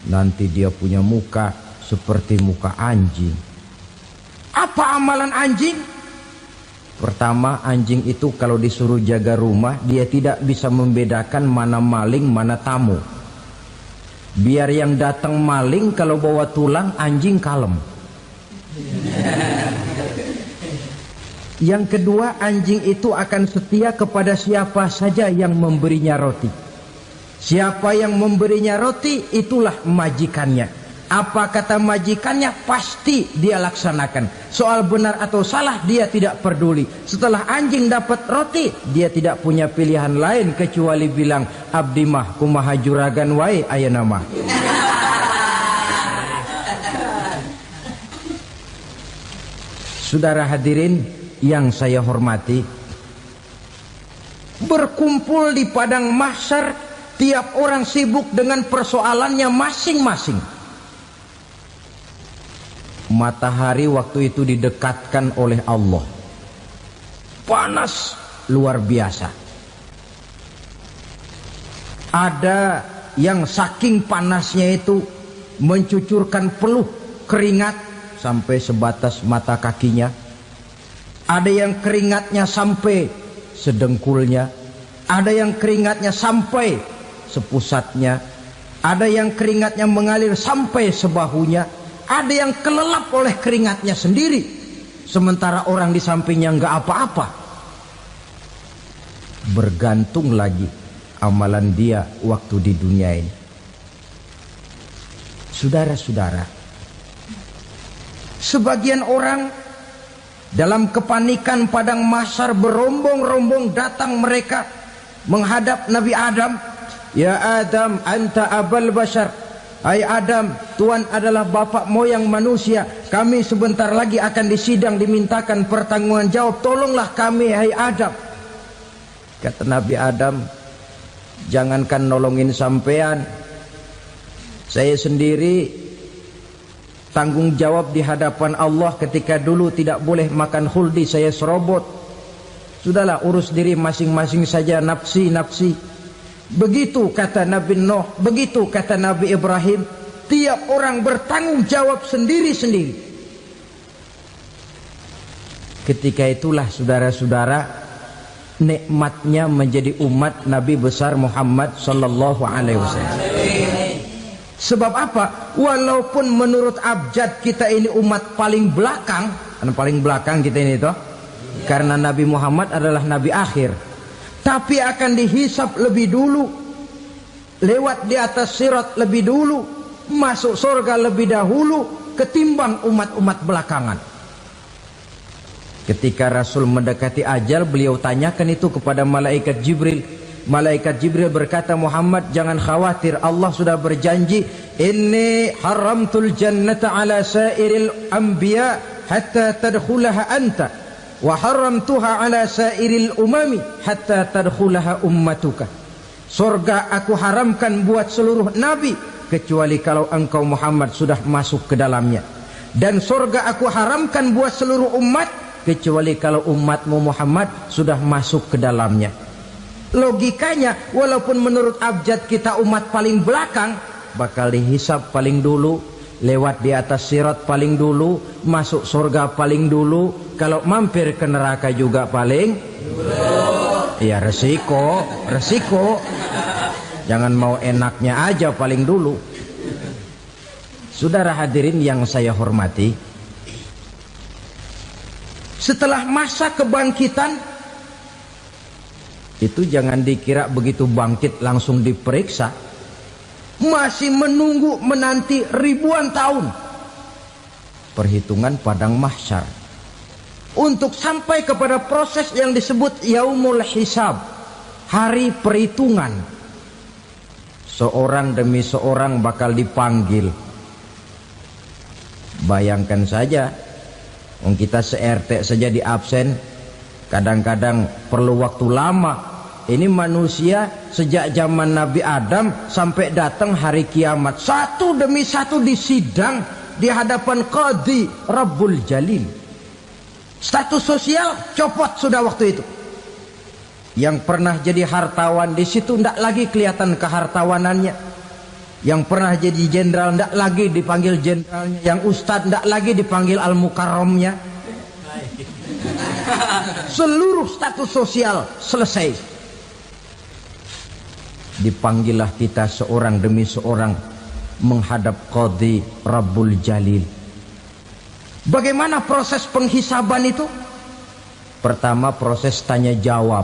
nanti dia punya muka seperti muka anjing. Apa amalan anjing? Pertama, anjing itu kalau disuruh jaga rumah, dia tidak bisa membedakan mana maling, mana tamu. Biar yang datang maling, kalau bawa tulang, anjing kalem. Yang kedua, anjing itu akan setia kepada siapa saja yang memberinya roti. Siapa yang memberinya roti, itulah majikannya. Apa kata majikannya pasti dia laksanakan. Soal benar atau salah dia tidak peduli. Setelah anjing dapat roti, dia tidak punya pilihan lain kecuali bilang, abdi mah kumaha juragan wae ayeuna mah. Saudara hadirin yang saya hormati, berkumpul di padang mahsyar, tiap orang sibuk dengan persoalannya masing-masing. Matahari waktu itu didekatkan oleh Allah. Panas luar biasa. Ada yang saking panasnya itu mencucurkan peluh keringat sampai sebatas mata kakinya. Ada yang keringatnya sampai sedengkulnya. Ada yang keringatnya sampai sepusatnya. Ada yang keringatnya mengalir sampai sebahunya. Ada yang kelelap oleh keringatnya sendiri, sementara orang di sampingnya nggak apa-apa. Bergantung lagi amalan dia waktu di dunia ini. Saudara-saudara, sebagian orang dalam kepanikan padang mahsyar berombong-rombong datang mereka menghadap Nabi Adam. Ya Adam, anta abal bashar. Hai Adam, Tuhan adalah bapak moyang manusia. Kami sebentar lagi akan disidang, dimintakan pertanggungan jawab. Tolonglah kami, hai Adam. Kata Nabi Adam, jangankan nolongin sampean, saya sendiri tanggung jawab di hadapan Allah ketika dulu tidak boleh makan khuldi, saya serobot. Sudahlah, urus diri masing-masing saja, nafsi. Begitu kata Nabi Nuh, begitu kata Nabi Ibrahim. Tiap orang bertanggung jawab sendiri-sendiri. Ketika itulah saudara-saudara, nikmatnya menjadi umat Nabi besar Muhammad sallallahu alaihi wasallam. Sebab apa? Walaupun menurut abjad kita ini umat paling belakang, paling belakang kita ini toh, karena Nabi Muhammad adalah Nabi akhir. Tapi akan dihisap lebih dulu, lewat di atas sirat lebih dulu, masuk surga lebih dahulu ketimbang umat-umat belakangan. Ketika Rasul mendekati ajal, beliau tanyakan itu kepada malaikat Jibril. Malaikat Jibril berkata, Muhammad jangan khawatir, Allah sudah berjanji, inni haramtul jannata ala sairil anbiya hatta tadkhulaha anta. Wa haramtuha ala sairil umami hatta tadkhulaha ummatuka. Surga aku haramkan buat seluruh nabi kecuali kalau engkau Muhammad sudah masuk ke dalamnya. Dan surga aku haramkan buat seluruh umat kecuali kalau umatmu Muhammad sudah masuk ke dalamnya. Logikanya, walaupun menurut abjad kita umat paling belakang, bakal dihisap paling dulu, lewat di atas sirat paling dulu, masuk surga paling dulu, kalau mampir ke neraka juga paling dulu. Ya resiko. Jangan mau enaknya aja paling dulu. Saudara hadirin yang saya hormati, setelah masa kebangkitan itu jangan dikira begitu bangkit langsung diperiksa. Masih menunggu menanti ribuan tahun perhitungan padang mahsyar untuk sampai kepada proses yang disebut yaumul hisab, hari perhitungan. Seorang demi seorang bakal dipanggil. Bayangkan saja, kita se-RT saja di absen, kadang-kadang perlu waktu lama. Ini manusia sejak zaman Nabi Adam sampai datang hari kiamat, satu demi satu disidang di hadapan Qadhi Rabbul Jalil. Status sosial copot sudah waktu itu. Yang pernah jadi hartawan di situ tidak lagi kelihatan kehartawanannya. Yang pernah jadi jenderal tidak lagi dipanggil jenderalnya. Yang ustadz tidak lagi dipanggil al-mukarramnya. Seluruh status sosial selesai. Dipanggillah kita seorang demi seorang menghadap Qadhi Rabbul Jalil. Bagaimana proses penghisaban itu? Pertama, proses tanya jawab.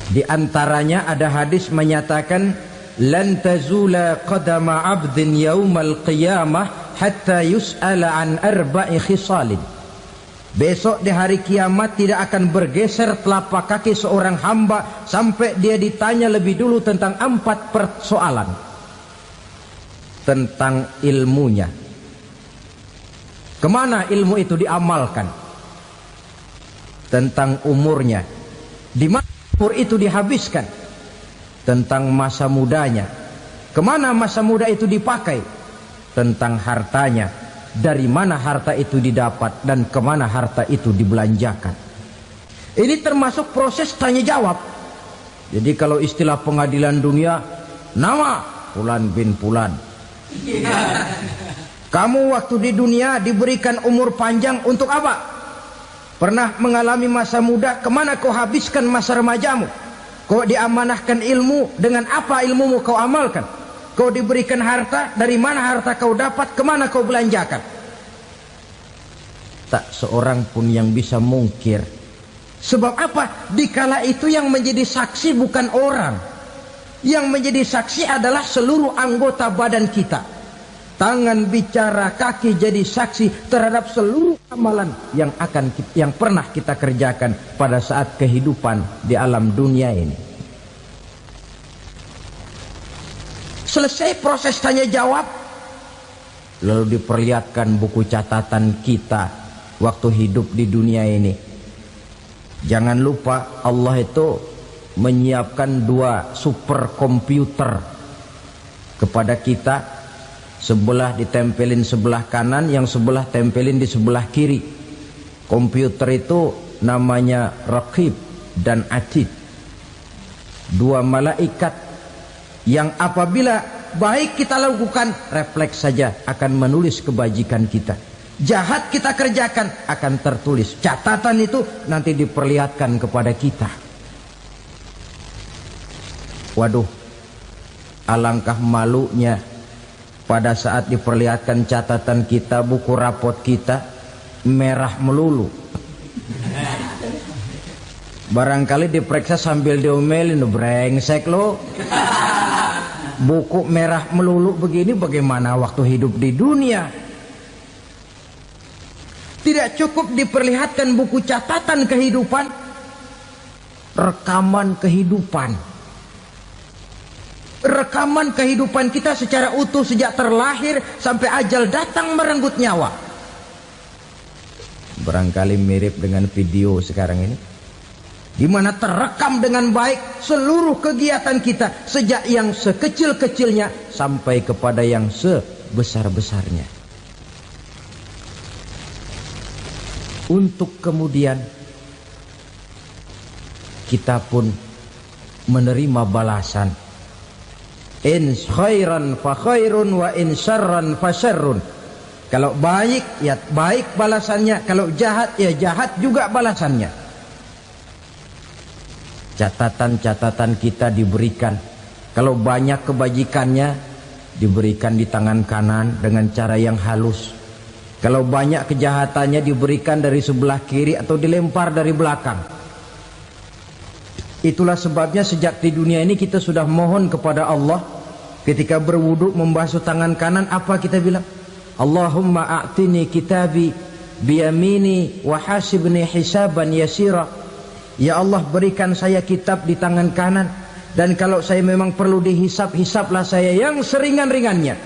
Di antaranya ada hadis menyatakan, lan tazula qadama 'abdin yaumal qiyamah hatta yus'ala an arba'i khisalin. Besok di hari kiamat tidak akan bergeser telapak kaki seorang hamba sampai dia ditanya lebih dulu tentang 4 persoalan. Tentang ilmunya. Kemana ilmu itu diamalkan? Tentang umurnya. Di mana umur itu dihabiskan? Tentang masa mudanya. Kemana masa muda itu dipakai? tentang hartanya, dari mana harta itu didapat dan kemana harta itu dibelanjakan. Ini termasuk proses tanya jawab. Jadi kalau istilah pengadilan dunia, nama Fulan bin Fulan. Kamu waktu di dunia diberikan umur panjang untuk apa? Pernah mengalami masa muda, kemana kau habiskan masa remajamu? Kau diamanahkan ilmu, dengan apa ilmumu kau amalkan? Kau diberikan harta, dari mana harta kau dapat, kemana kau belanjakan? Tak seorang pun yang bisa mungkir. Sebab apa? Dikala itu yang menjadi saksi bukan orang. Yang menjadi saksi adalah seluruh anggota badan kita. Tangan bicara, kaki jadi saksi terhadap seluruh amalan yang pernah kita kerjakan pada saat kehidupan di alam dunia ini. Selesai proses tanya jawab, lalu diperlihatkan buku catatan kita waktu hidup di dunia ini. Jangan lupa Allah itu menyiapkan 2 superkomputer kepada kita. Sebelah ditempelin sebelah kanan, yang sebelah tempelin di sebelah kiri. Komputer itu namanya Raqib dan Atid. 2 malaikat yang apabila baik kita lakukan, refleks saja akan menulis kebajikan kita. Jahat kita kerjakan, akan tertulis. Catatan itu nanti diperlihatkan kepada kita. Waduh, alangkah malunya pada saat diperlihatkan catatan kita, buku rapot kita merah melulu. Barangkali diperiksa sambil diomelin, brengsek lo. Buku merah melulu begini, bagaimana waktu hidup di dunia? Tidak cukup diperlihatkan buku catatan kehidupan, rekaman kehidupan. Rekaman kehidupan kita secara utuh sejak terlahir sampai ajal datang merenggut nyawa. Barangkali mirip dengan video sekarang ini, di mana terekam dengan baik seluruh kegiatan kita, sejak yang sekecil-kecilnya sampai kepada yang sebesar-besarnya. Untuk kemudian kita pun menerima balasan. In khairan fa khairun wa in syarran fa syarrun. Kalau baik ya baik balasannya, kalau jahat ya jahat juga balasannya. Catatan-catatan kita diberikan. Kalau banyak kebajikannya diberikan di tangan kanan dengan cara yang halus. Kalau banyak kejahatannya diberikan dari sebelah kiri atau dilempar dari belakang. Itulah sebabnya sejak di dunia ini kita sudah mohon kepada Allah. Ketika berwudu membasuh tangan kanan, apa kita bilang? Allahumma a'tini kitabi biyamini wa hasibni hisaban yasira. Ya Allah, berikan saya kitab di tangan kanan, dan kalau saya memang perlu dihisap, hisaplah saya yang seringan-ringannya.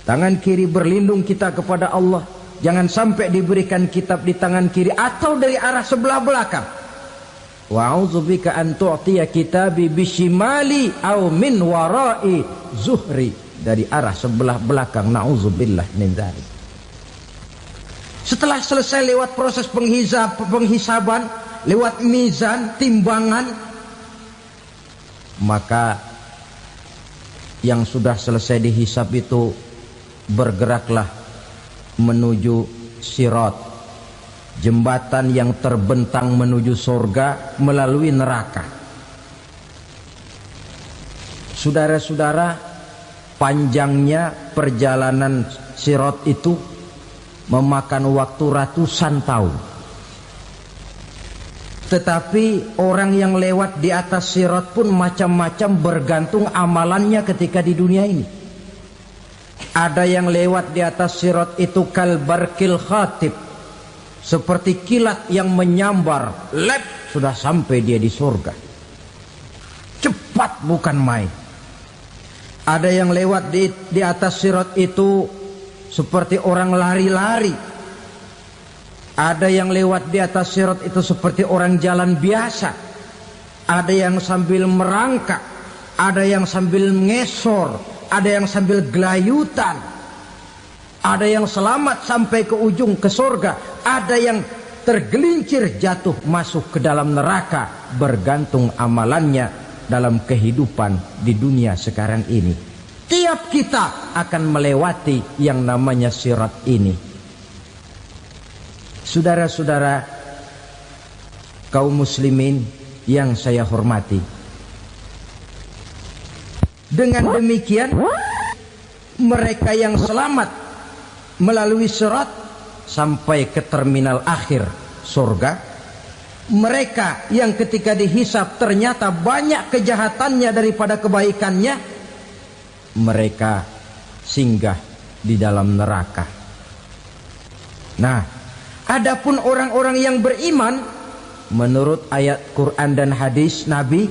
Tangan kiri berlindung kita kepada Allah, jangan sampai diberikan kitab di tangan kiri atau dari arah sebelah belakang. Wa a'udzubika an tu'tiya kitabi bishimali aw min wara'i zuhri, dari arah sebelah belakang. Na'udzubillah min dzalik. Setelah selesai lewat proses penghisaban, lewat mizan, timbangan, maka yang sudah selesai dihisab itu bergeraklah menuju sirat, jembatan yang terbentang menuju surga melalui neraka. Saudara-saudara, panjangnya perjalanan sirat itu memakan waktu ratusan tahun. Tetapi orang yang lewat di atas sirat pun macam-macam, bergantung amalannya ketika di dunia ini. Ada yang lewat di atas sirat itu kal barkil khatib, seperti kilat yang menyambar, lep, sudah sampai dia di surga. Cepat bukan main. Ada yang lewat di atas sirat itu seperti orang lari-lari. Ada yang lewat di atas sirat itu seperti orang jalan biasa. Ada yang sambil merangkak, ada yang sambil ngesor, ada yang sambil gelayutan, ada yang selamat sampai ke ujung ke surga, ada yang tergelincir jatuh masuk ke dalam neraka, bergantung amalannya dalam kehidupan di dunia sekarang ini. Tiap kita akan melewati yang namanya sirat ini. Saudara-saudara kaum muslimin yang saya hormati, dengan demikian mereka yang selamat melalui sirat sampai ke terminal akhir surga, mereka yang ketika dihisab ternyata banyak kejahatannya daripada kebaikannya, mereka singgah di dalam neraka. Nah, adapun orang-orang yang beriman menurut ayat Quran dan hadis Nabi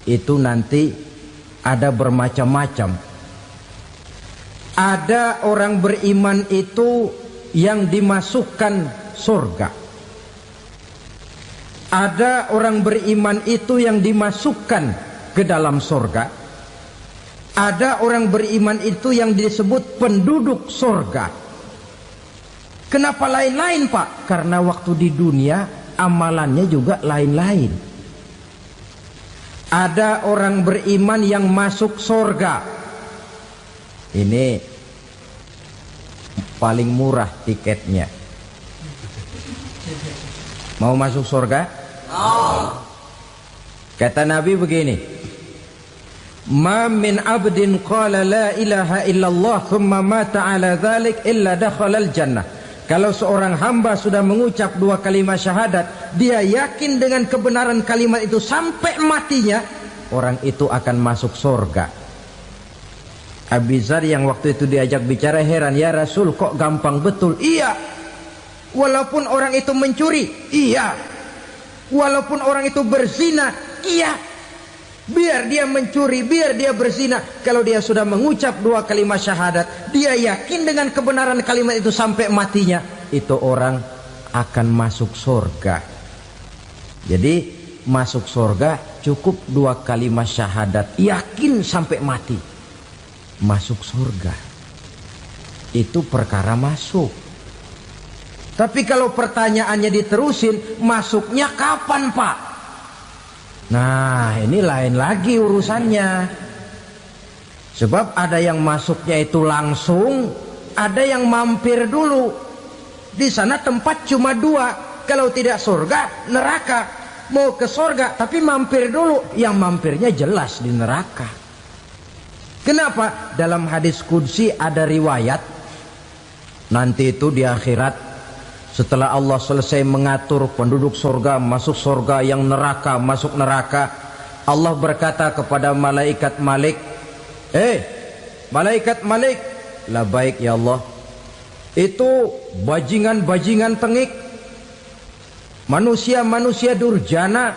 itu nanti ada bermacam-macam. Ada orang beriman itu yang dimasukkan surga. Ada orang beriman itu yang dimasukkan ke dalam surga. Ada orang beriman itu yang disebut penduduk surga. Kenapa lain-lain, Pak? Karena waktu di dunia amalannya juga lain-lain. Ada orang beriman yang masuk surga. Ini paling murah tiketnya. Mau masuk surga? Kata Nabi begini, ma min abdin qala la ilaha illallah thumma mata ala dhalik illa dakhalal jannah. Kalau seorang hamba sudah mengucap dua kalimat syahadat, dia yakin dengan kebenaran kalimat itu sampai matinya, orang itu akan masuk surga. Abi Dzar yang waktu itu diajak bicara heran, ya Rasul kok gampang betul? Iya. Walaupun orang itu mencuri, iya. Walaupun orang itu berzina, iya. Biar dia mencuri, biar dia berzina, kalau dia sudah mengucap dua kalimat syahadat, dia yakin dengan kebenaran kalimat itu sampai matinya, itu orang akan masuk surga. Jadi masuk surga cukup dua kalimat syahadat, yakin sampai mati, masuk surga. Itu perkara masuk. Tapi kalau pertanyaannya diterusin, masuknya kapan, Pak? Nah, ini lain lagi urusannya. Sebab ada yang masuknya itu langsung, ada yang mampir dulu. Di sana tempat cuma dua, kalau tidak surga, neraka. Mau ke surga tapi mampir dulu, yang mampirnya jelas di neraka. Kenapa? Dalam hadis qudsi ada riwayat, nanti itu di akhirat, setelah Allah selesai mengatur penduduk surga masuk surga, yang neraka masuk neraka, Allah berkata kepada malaikat Malik, malaikat Malik, labaik ya Allah, itu bajingan-bajingan tengik, manusia-manusia durjana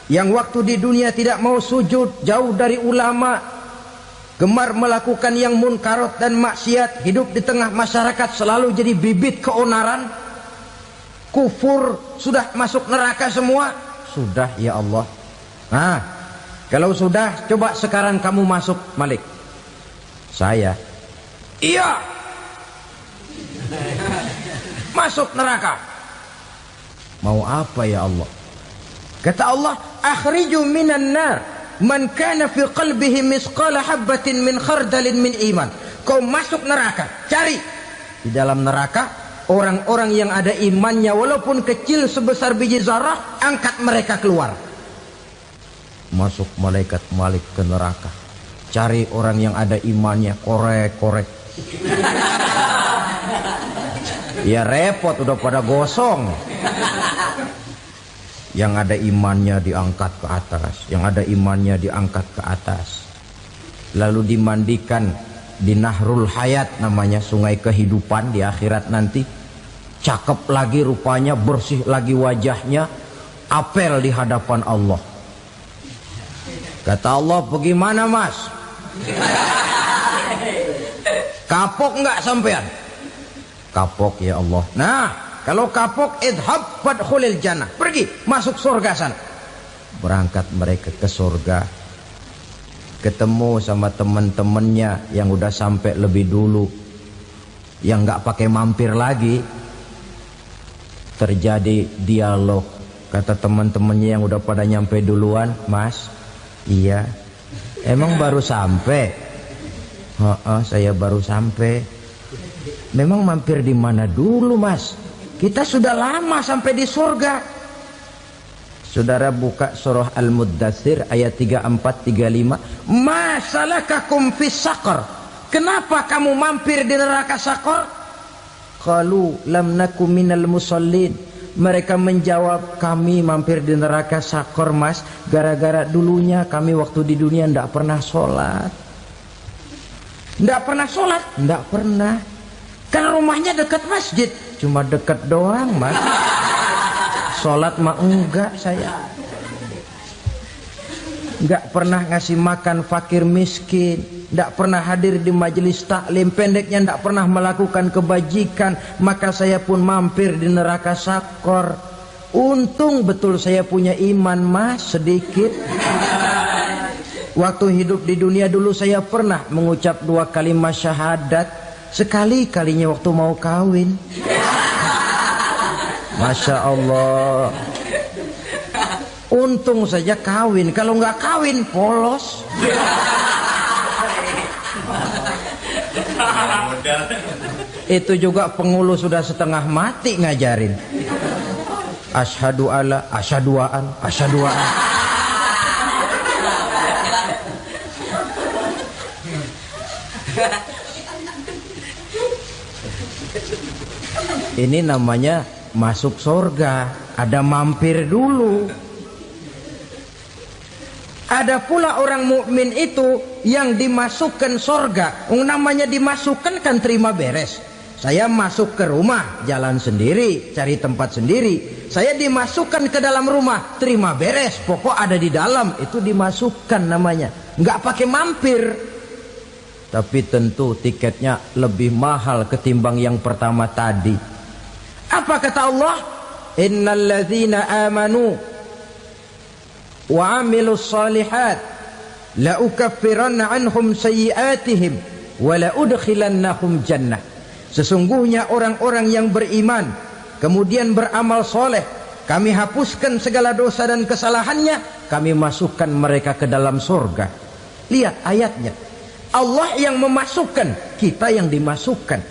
yang waktu di dunia tidak mau sujud, jauh dari ulama, gemar melakukan yang munkarat dan maksiat, hidup di tengah masyarakat selalu jadi bibit keonaran, kufur, sudah masuk neraka semua. Sudah ya Allah. Nah, kalau sudah, coba sekarang kamu masuk, Malik. Saya, iya, masuk neraka. Mau apa ya Allah? Kata Allah, akhriju minan nar man kana fi qalbihi misqala habatin min khardalin min iman. Kau masuk neraka, cari di dalam neraka orang-orang yang ada imannya walaupun kecil sebesar biji zarah, angkat mereka keluar. Masuk malaikat Malik ke neraka, cari orang yang ada imannya, korek-korek. Ya repot, udah pada gosong. Yang ada imannya diangkat ke atas, yang ada imannya diangkat ke atas, lalu dimandikan di Nahrul Hayat, namanya sungai kehidupan di akhirat nanti. Cakep lagi rupanya, bersih lagi wajahnya, apel di hadapan Allah. Kata Allah, bagaimana mas? Kapok nggak sampean? Kapok ya Allah. Nah, kalau kapok, idhab fadkhulil jannah, pergi masuk surga sana. Berangkat mereka ke surga. ketemu sama teman-temannya yang udah sampai lebih dulu, yang nggak pakai mampir lagi. Terjadi dialog. Kata teman-temannya yang udah pada nyampe duluan, "Mas, iya, emang baru sampai?" Saya baru sampai." "Memang mampir di mana dulu, Mas? Kita sudah lama sampai di surga." Saudara buka surah Al-Muddatsir ayat 34-35. "Ma salakakum fis saqar?" Kenapa kamu mampir di neraka Saqar? Qalu lam naku minal musallin. Mereka menjawab, kami mampir di neraka Saqar, Mas, gara-gara dulunya kami waktu di dunia tidak pernah sholat. Tidak pernah sholat? Tidak pernah. Kan rumahnya dekat masjid. Cuma dekat doang, Mas. Sholat mah enggak saya. Enggak pernah ngasih makan fakir miskin, enggak pernah hadir di majelis taklim, pendeknya enggak pernah melakukan kebajikan, maka saya pun mampir di neraka Saqar. Untung betul saya punya iman, Mas, sedikit. Waktu hidup di dunia dulu saya pernah mengucap 2 kalimat syahadat, sekali-kalinya waktu mau kawin. Masya Allah. Untung saja kawin, kalau nggak kawin polos. Itu juga pengulu sudah setengah mati ngajarin. Asyhadu alla, asyaduaan, asyaduaan. Ini namanya masuk surga, ada mampir dulu. Ada pula orang mukmin itu yang dimasukkan surga. Namanya dimasukkan kan terima beres. Saya masuk ke rumah, jalan sendiri, cari tempat sendiri. Saya dimasukkan ke dalam rumah, terima beres, pokok ada di dalam, itu dimasukkan namanya. Nggak pakai mampir. Tapi tentu tiketnya lebih mahal ketimbang yang pertama tadi. Apa kata Allah? Innal ladzina amanu wa amilus solihat la ukaffiranna anhum sayyiatihim wa la udkhilannahum jannah. Sesungguhnya orang-orang yang beriman kemudian beramal soleh, kami hapuskan segala dosa dan kesalahannya, kami masukkan mereka ke dalam surga. Lihat ayatnya. Allah yang memasukkan, kita yang dimasukkan.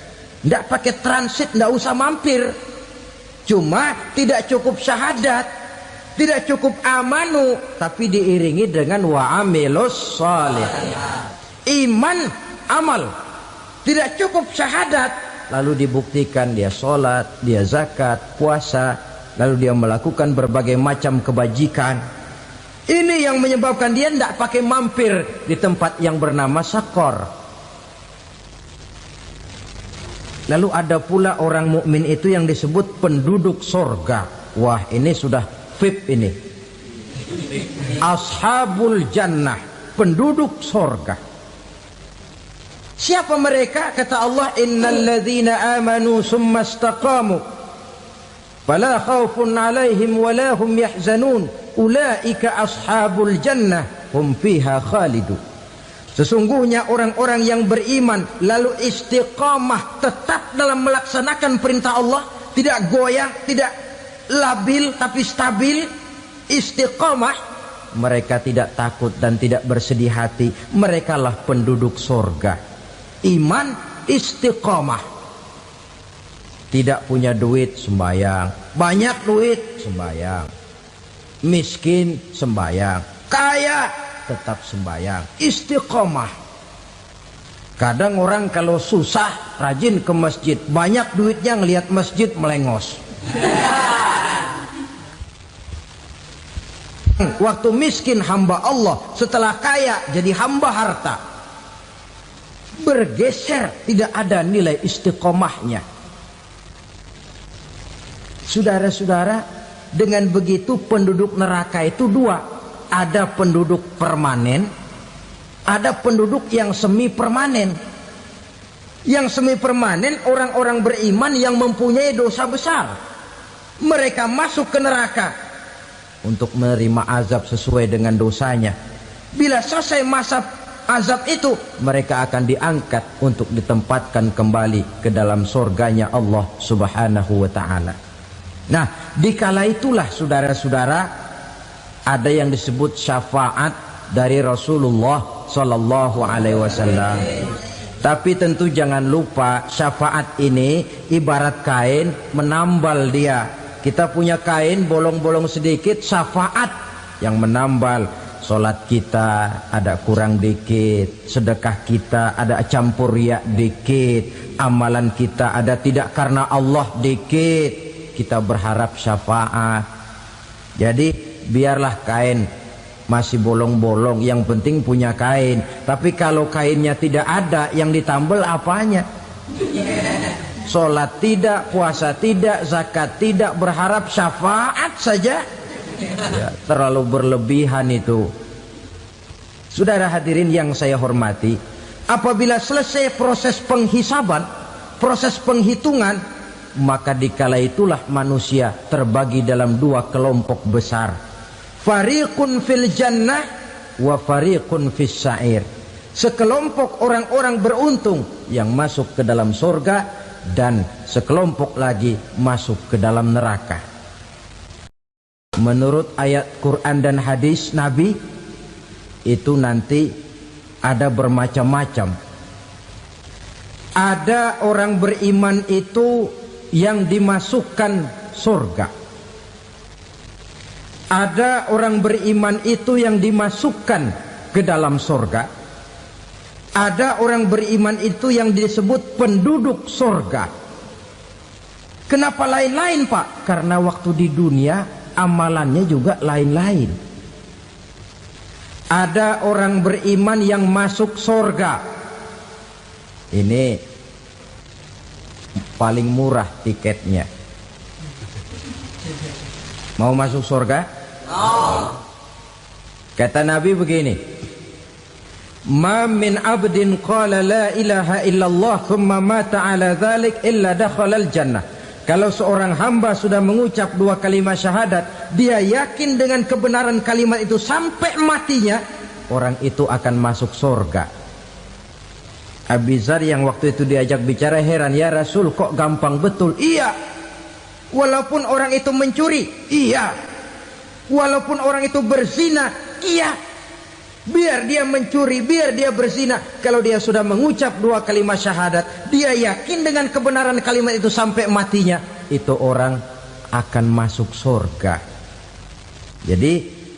Tidak pakai transit, tidak usah mampir. Cuma tidak cukup syahadat, tidak cukup amanu, tapi diiringi dengan wa'amilus salih. Iman, amal. Tidak cukup syahadat, lalu dibuktikan dia sholat, dia zakat, puasa, lalu dia melakukan berbagai macam kebajikan. Ini yang menyebabkan dia tidak pakai mampir di tempat yang bernama Saqar. Lalu ada pula orang mukmin itu yang disebut penduduk surga. Wah, ini sudah VIP ini. Ashabul jannah, penduduk surga. Siapa mereka? Kata Allah, innal ladzina amanu summa istaqamu fala khaufun 'alaihim wala hum yahzanun ulaika ashabul jannah hum fiha khalidun. Sesungguhnya orang-orang yang beriman lalu istiqamah, tetap dalam melaksanakan perintah Allah, tidak goyang, tidak labil tapi stabil, istiqamah, mereka tidak takut dan tidak bersedih hati. Merekalah penduduk surga. Iman, istiqamah. Tidak punya duit, sembayang. Banyak duit, sembayang. Miskin, sembayang. Kaya, tetap sembahyang, istiqomah. Kadang orang kalau susah rajin ke masjid, banyak duitnya ngelihat masjid melengos. Waktu miskin hamba Allah, setelah kaya jadi hamba harta. Bergeser, tidak ada nilai istiqomahnya. Saudara-saudara, dengan begitu penduduk neraka itu dua. Ada penduduk permanen, ada penduduk yang semi permanen. Yang semi permanen orang-orang beriman yang mempunyai dosa besar. Mereka masuk ke neraka untuk menerima azab sesuai dengan dosanya. Bila selesai masa azab itu, mereka akan diangkat untuk ditempatkan kembali ke dalam surganya Allah Subhanahu wa ta'ala. Nah, dikala itulah saudara-saudara, ada yang disebut syafaat dari Rasulullah Sallallahu Alaihi Wasallam. Tapi tentu jangan lupa, syafaat ini ibarat kain menambal dia. Kita punya kain bolong-bolong sedikit, syafaat yang menambal. Solat kita ada kurang dikit, sedekah kita ada campur riak dikit, amalan kita ada tidak karena Allah dikit, kita berharap syafaat. Jadi biarlah kain masih bolong-bolong, yang penting punya kain. Tapi kalau kainnya tidak ada, yang ditambal apanya? Solat tidak, puasa tidak, zakat tidak, berharap syafaat saja. Ya, terlalu berlebihan itu. Saudara hadirin yang saya hormati, apabila selesai proses penghisaban, proses penghitungan, maka dikala itulah manusia terbagi dalam dua kelompok besar. Fariqun fil jannah wa fariqun fis sa'ir. Sekelompok orang-orang beruntung yang masuk ke dalam surga, dan sekelompok lagi masuk ke dalam neraka. Menurut ayat Quran dan hadis Nabi, itu nanti ada bermacam-macam. Ada orang beriman itu yang dimasukkan surga. Ada orang beriman itu yang dimasukkan ke dalam surga. Ada orang beriman itu yang disebut penduduk surga. Kenapa lain-lain, Pak? Karena waktu di dunia amalannya juga lain-lain. Ada orang beriman yang masuk surga. Ini paling murah tiketnya. Mau masuk surga? Kata Nabi begini, ma min abdin qala la ilaha illallah thumma mata ala dhalik illa dakhalal jannah. Kalau seorang hamba sudah mengucap dua kalimat syahadat, dia yakin dengan kebenaran kalimat itu sampai matinya, orang itu akan masuk surga. Abi Dzar yang waktu itu diajak bicara heran, ya Rasul, kok gampang betul? Iya. Walaupun orang itu mencuri, iya. Walaupun orang itu berzina, iya. Biar dia mencuri, biar dia berzina, kalau dia sudah mengucap dua kalimat syahadat, dia yakin dengan kebenaran kalimat itu sampai matinya, itu orang akan masuk surga. Jadi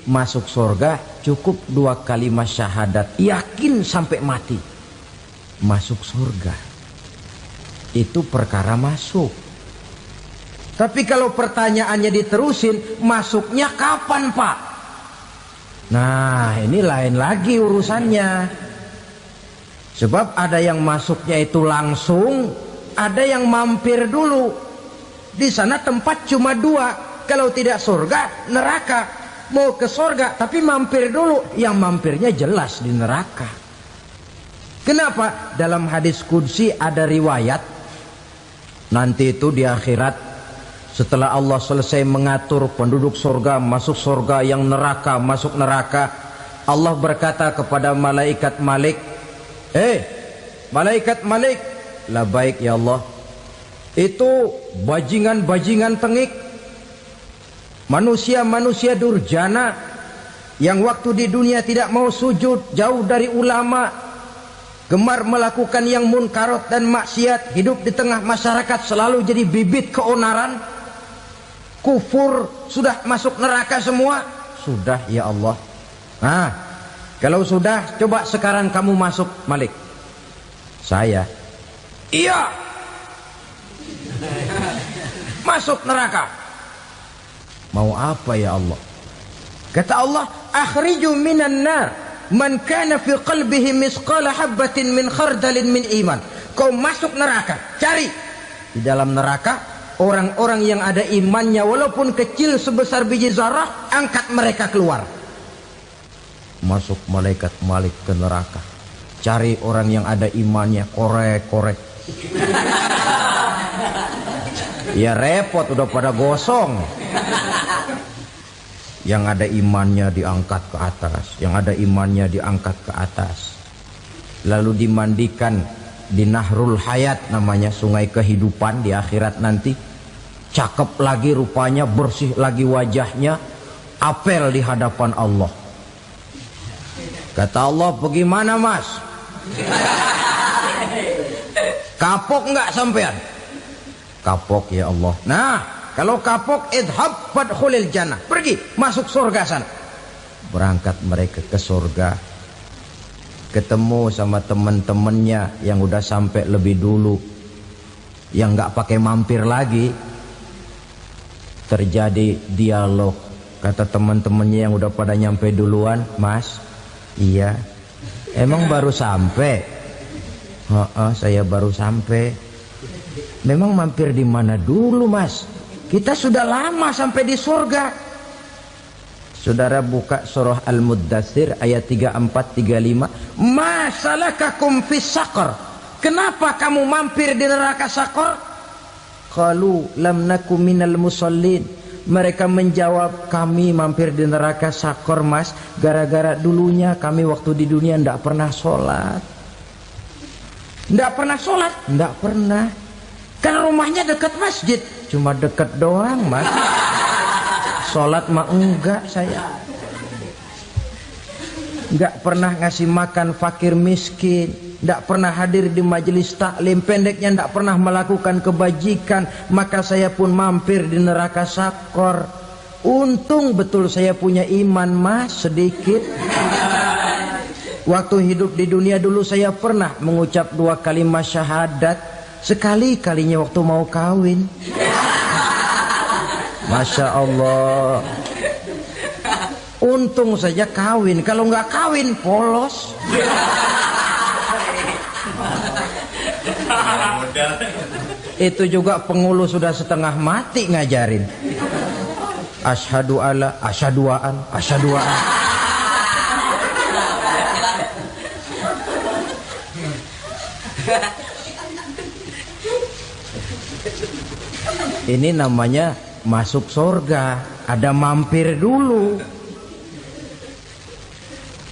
masuk surga cukup dua kalimat syahadat, yakin sampai mati, masuk surga. Itu perkara masuk. Tapi kalau pertanyaannya diterusin, masuknya kapan, Pak? Nah, ini lain lagi urusannya. Sebab ada yang masuknya itu langsung, ada yang mampir dulu. Di sana tempat cuma dua, kalau tidak surga, neraka. Mau ke surga tapi mampir dulu, yang mampirnya jelas di neraka. Kenapa? Dalam hadis qudsi ada riwayat, nanti itu di akhirat, setelah Allah selesai mengatur penduduk surga masuk surga, yang neraka masuk neraka, Allah berkata kepada malaikat Malik, malaikat Malik, labaik ya Allah, itu bajingan-bajingan tengik, manusia-manusia durjana yang waktu di dunia tidak mau sujud, jauh dari ulama, gemar melakukan yang munkarat dan maksiat, hidup di tengah masyarakat selalu jadi bibit keonaran, kufur, sudah masuk neraka semua. Sudah ya Allah. Nah, kalau sudah, coba sekarang kamu masuk, Malik. Saya, iya, masuk neraka. Mau apa ya Allah? Kata Allah, akhriju minan nar man kana fi qalbihi misqala habatin min khardalin min iman. Kau masuk neraka, cari di dalam neraka orang-orang yang ada imannya walaupun kecil sebesar biji zarah, angkat mereka keluar. Masuk malaikat Malik ke neraka, cari orang yang ada imannya, korek-korek. Ya repot, udah pada gosong. Yang ada imannya diangkat ke atas, yang ada imannya diangkat ke atas. lalu dimandikan di Nahrul Hayat, namanya sungai kehidupan di akhirat nanti. Cakep lagi rupanya, bersih lagi wajahnya, apel di hadapan Allah. Kata Allah, bagaimana mas? Kapok enggak sampean? Kapok ya Allah. Nah, kalau kapok, idhab fadkhulil jannah, pergi masuk surga sana. Berangkat mereka ke surga, ketemu sama teman-temannya yang udah sampai lebih dulu, yang nggak pakai mampir lagi. Terjadi dialog. Kata teman-temannya yang udah pada nyampe duluan, mas, iya, emang baru sampai? Saya baru sampai. Memang mampir di mana dulu mas? Kita sudah lama sampai di surga. Saudara buka surah Al-Muddatsir ayat 34-35. Ma salakakum fis saqar? Kenapa kamu mampir di neraka Saqar? Qalu lam naku minal musallin. Mereka menjawab, kami mampir di neraka Saqar mas, gara-gara dulunya kami waktu di dunia ndak pernah sholat. Ndak pernah sholat? Ndak pernah. Kan rumahnya dekat masjid, cuma dekat doang mas. Sholat mah enggak saya. Enggak pernah ngasih makan fakir miskin, enggak pernah hadir di majelis taklim, pendeknya enggak pernah melakukan kebajikan. Maka saya pun mampir di neraka Saqar. Untung betul saya punya iman mas, sedikit. Waktu hidup di dunia dulu saya pernah mengucap 2 kalimat syahadat, sekali-kalinya waktu mau kawin. Masya Allah. Untung saja kawin, kalau nggak kawin polos. Itu juga pengulu sudah setengah mati ngajarin. Asyhadu alla, asyaduaan, asyaduaan. Ini namanya masuk surga, ada mampir dulu.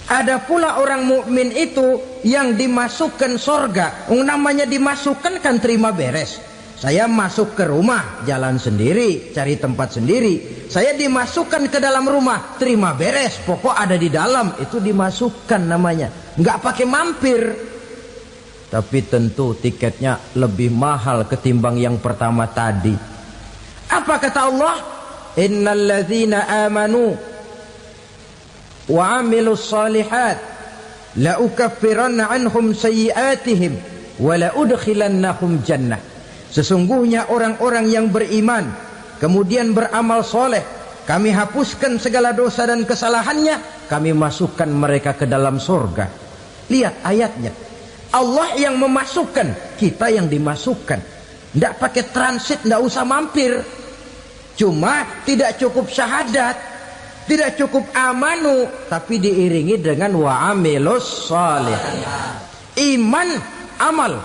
Ada pula orang mukmin itu yang dimasukkan surga. Namanya dimasukkan kan terima beres. Saya masuk ke rumah, jalan sendiri, cari tempat sendiri. Saya dimasukkan ke dalam rumah, terima beres, pokok ada di dalam, itu dimasukkan namanya. Nggak pakai mampir. Tapi tentu tiketnya lebih mahal ketimbang yang pertama tadi. Apa kata Allah? Innal ladzina amanu wa amilus salihat la ukaffiranna anhum sayyi'atihim wa la udkhilannahum jannah. Sesungguhnya orang-orang yang beriman kemudian beramal soleh, kami hapuskan segala dosa dan kesalahannya, kami masukkan mereka ke dalam surga. Lihat ayatnya, Allah yang memasukkan, kita yang dimasukkan. Tidak pakai transit, tidak usah mampir. Cuma tidak cukup syahadat, tidak cukup amanu, tapi diiringi dengan wa'amilus salih. Iman, amal.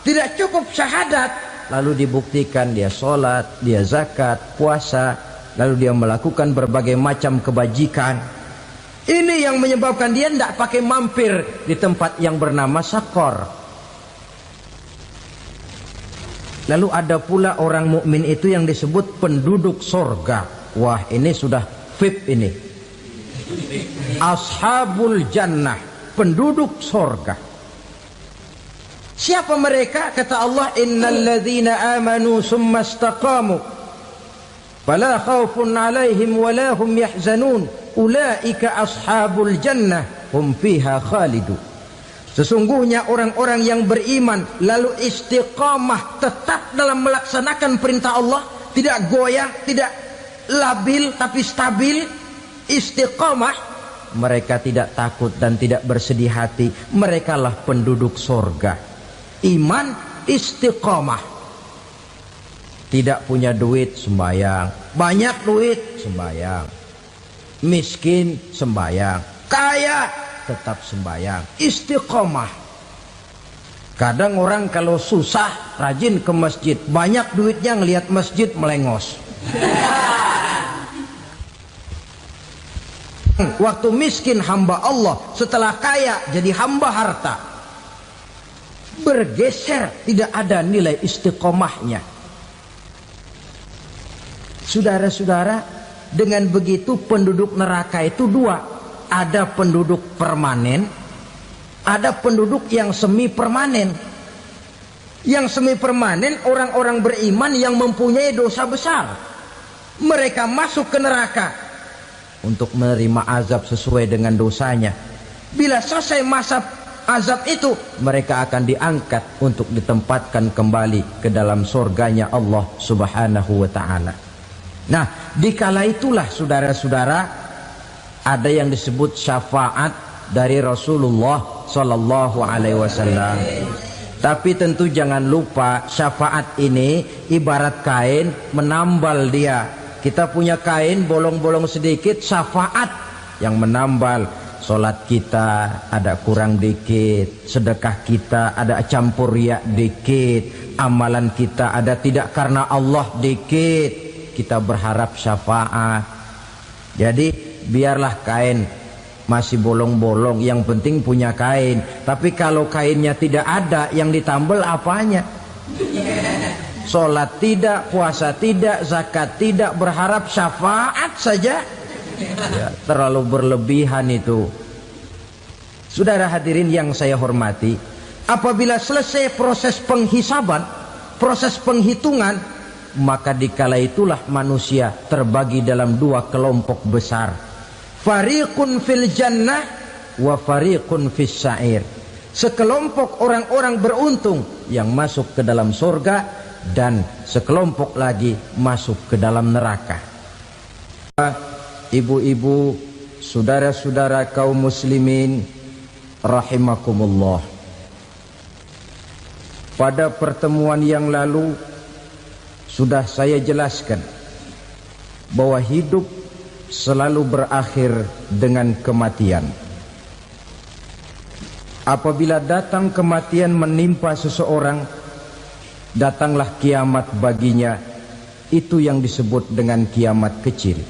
Tidak cukup syahadat, lalu dibuktikan dia sholat, dia zakat, puasa, lalu dia melakukan berbagai macam kebajikan. Ini yang menyebabkan dia tidak pakai mampir di tempat yang bernama Saqar. Lalu ada pula orang mukmin itu yang disebut penduduk surga. Wah, ini sudah VIP ini. Ashabul jannah, penduduk surga. Siapa mereka? Kata Allah, innal ladzina amanu summa istaqamu fala khaufun 'alaihim wala hum yahzanun ulaika ashabul jannah hum fiha khalidun. Sesungguhnya orang-orang yang beriman lalu istiqamah, tetap dalam melaksanakan perintah Allah, tidak goyah, tidak labil tapi stabil, istiqamah, mereka tidak takut dan tidak bersedih hati. Merekalah penduduk surga. Iman, istiqamah. Tidak punya duit, sembayang. Banyak duit, sembayang. Miskin, sembayang. Kaya, tetap sembayang. Istiqamah. Kadang orang kalau susah rajin ke masjid, banyak duitnya ngelihat masjid melengos. Waktu miskin hamba Allah, setelah kaya jadi hamba harta. bergeser, tidak ada nilai istiqomahnya. Saudara-saudara, dengan begitu penduduk neraka itu dua, ada penduduk permanen, ada penduduk yang semi permanen. Yang semi permanen orang-orang beriman yang mempunyai dosa besar, mereka masuk ke neraka untuk menerima azab sesuai dengan dosanya. Bila selesai masa azab itu, mereka akan diangkat untuk ditempatkan kembali ke dalam surganya Allah Subhanahu wa ta'ala. Nah, dikala itulah saudara-saudara, ada yang disebut syafaat dari Rasulullah Sallallahu Alaihi Wasallam. Tapi tentu jangan lupa, syafaat ini ibarat kain menambal dia. Kita punya kain bolong-bolong sedikit, syafaat yang menambal. Solat kita ada kurang dikit, sedekah kita ada campur riak dikit, amalan kita ada tidak karena Allah dikit, kita berharap syafaat. Jadi biarlah kain masih bolong-bolong, yang penting punya kain. Tapi kalau kainnya tidak ada, yang ditambal apanya? Solat tidak, puasa tidak, zakat tidak, berharap syafaat saja. Ya, terlalu berlebihan itu. Saudara hadirin yang saya hormati, apabila selesai proses penghisaban, proses penghitungan, maka dikala itulah manusia terbagi dalam dua kelompok besar. Fariqun fil jannah wa fariqun fis sa'ir. Sekelompok orang-orang beruntung yang masuk ke dalam surga, dan sekelompok lagi masuk ke dalam neraka. Ibu-ibu, saudara-saudara kaum muslimin rahimakumullah, pada pertemuan yang lalu sudah saya jelaskan bahwa hidup selalu berakhir dengan kematian. Apabila datang kematian menimpa seseorang, datanglah kiamat baginya. Itu yang disebut dengan kiamat kecil.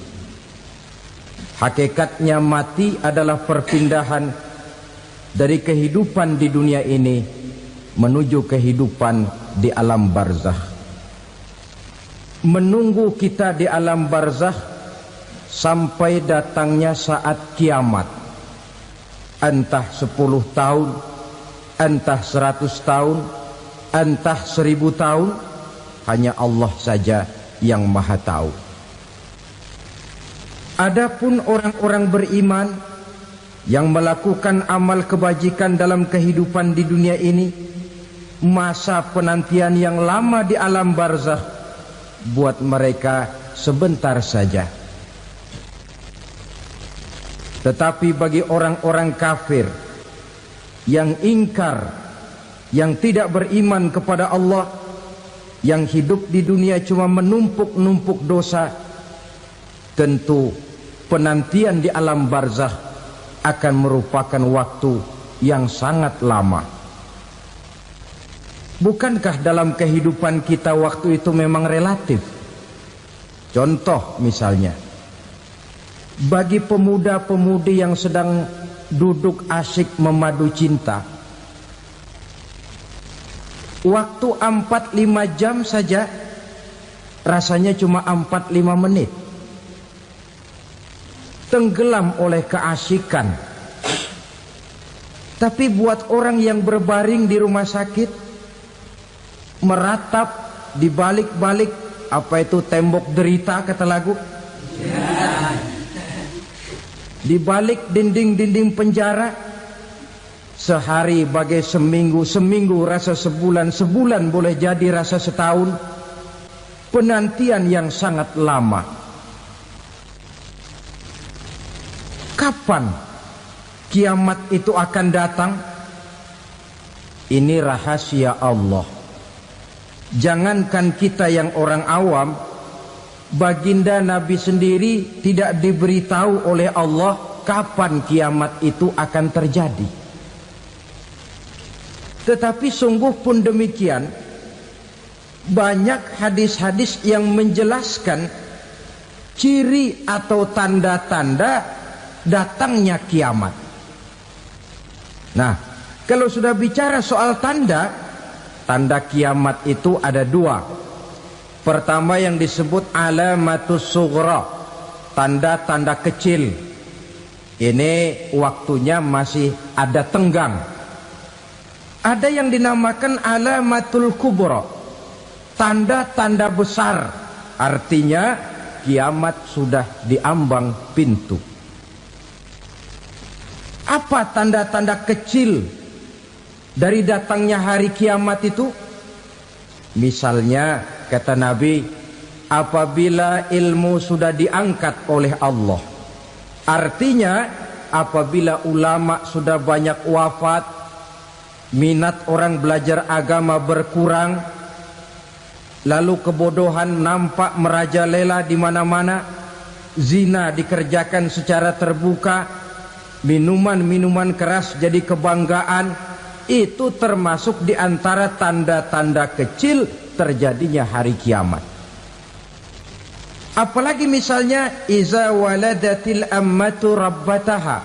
Hakikatnya mati adalah perpindahan dari kehidupan di dunia ini menuju kehidupan di alam barzakh. Menunggu kita di alam barzakh sampai datangnya saat kiamat, entah 10 tahun, entah 100 tahun, entah 1000 tahun, hanya Allah saja yang maha tahu. Adapun orang-orang beriman yang melakukan amal kebajikan dalam kehidupan di dunia ini, masa penantian yang lama di alam barzakh buat mereka sebentar saja. Tetapi bagi orang-orang kafir yang ingkar, yang tidak beriman kepada Allah, yang hidup di dunia cuma menumpuk-numpuk dosa, tentu penantian di alam barzakh akan merupakan waktu yang sangat lama. Bukankah dalam kehidupan kita waktu itu memang relatif? Contoh misalnya, bagi pemuda-pemudi yang sedang duduk asyik memadu cinta, waktu 4-5 jam saja rasanya cuma 4-5 menit. Tenggelam oleh keasikan. Tapi buat orang yang berbaring di rumah sakit, meratap di balik-balik apa itu tembok derita kata lagu, di balik dinding-dinding penjara, sehari bagai seminggu, seminggu rasa sebulan, sebulan boleh jadi rasa setahun. Penantian yang sangat lama. Kapan kiamat itu akan datang? Ini rahasia Allah. Jangankan kita yang orang awam, baginda Nabi sendiri tidak diberitahu oleh Allah kapan kiamat itu akan terjadi. Tetapi sungguh pun demikian, banyak hadis-hadis yang menjelaskan ciri atau tanda-tanda datangnya kiamat. Nah, Kalau sudah bicara soal tanda, tanda kiamat itu ada dua. Pertama yang disebut alamatus sughra, tanda-tanda kecil. Ini waktunya masih ada tenggang. Ada yang dinamakan alamatul kubra, tanda-tanda besar. Artinya kiamat sudah diambang pintu. Apa tanda-tanda kecil dari datangnya hari kiamat itu? Misalnya kata Nabi, apabila ilmu sudah diangkat oleh Allah. Artinya apabila ulama sudah banyak wafat, minat orang belajar agama berkurang, lalu kebodohan nampak merajalela di mana-mana, zina dikerjakan secara terbuka, minuman-minuman keras jadi kebanggaan. Itu termasuk di antara tanda-tanda kecil terjadinya hari kiamat. Apalagi misalnya iza waladatil ammatu rabbataha,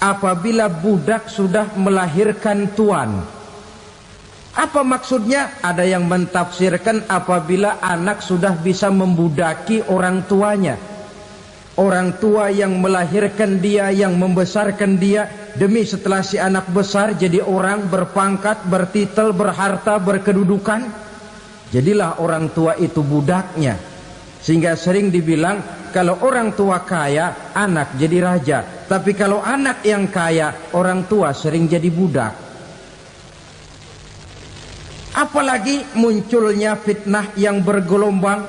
apabila budak sudah melahirkan tuan. Apa maksudnya? Ada yang mentafsirkan apabila anak sudah bisa membudaki orang tuanya. Orang tua yang melahirkan dia, yang membesarkan dia, demi setelah si anak besar jadi orang berpangkat, bertitel, berharta, berkedudukan. Jadilah orang tua itu budaknya. Sehingga sering dibilang kalau orang tua kaya, anak jadi raja. Tapi kalau anak yang kaya, orang tua sering jadi budak. Apalagi munculnya fitnah yang bergelombang,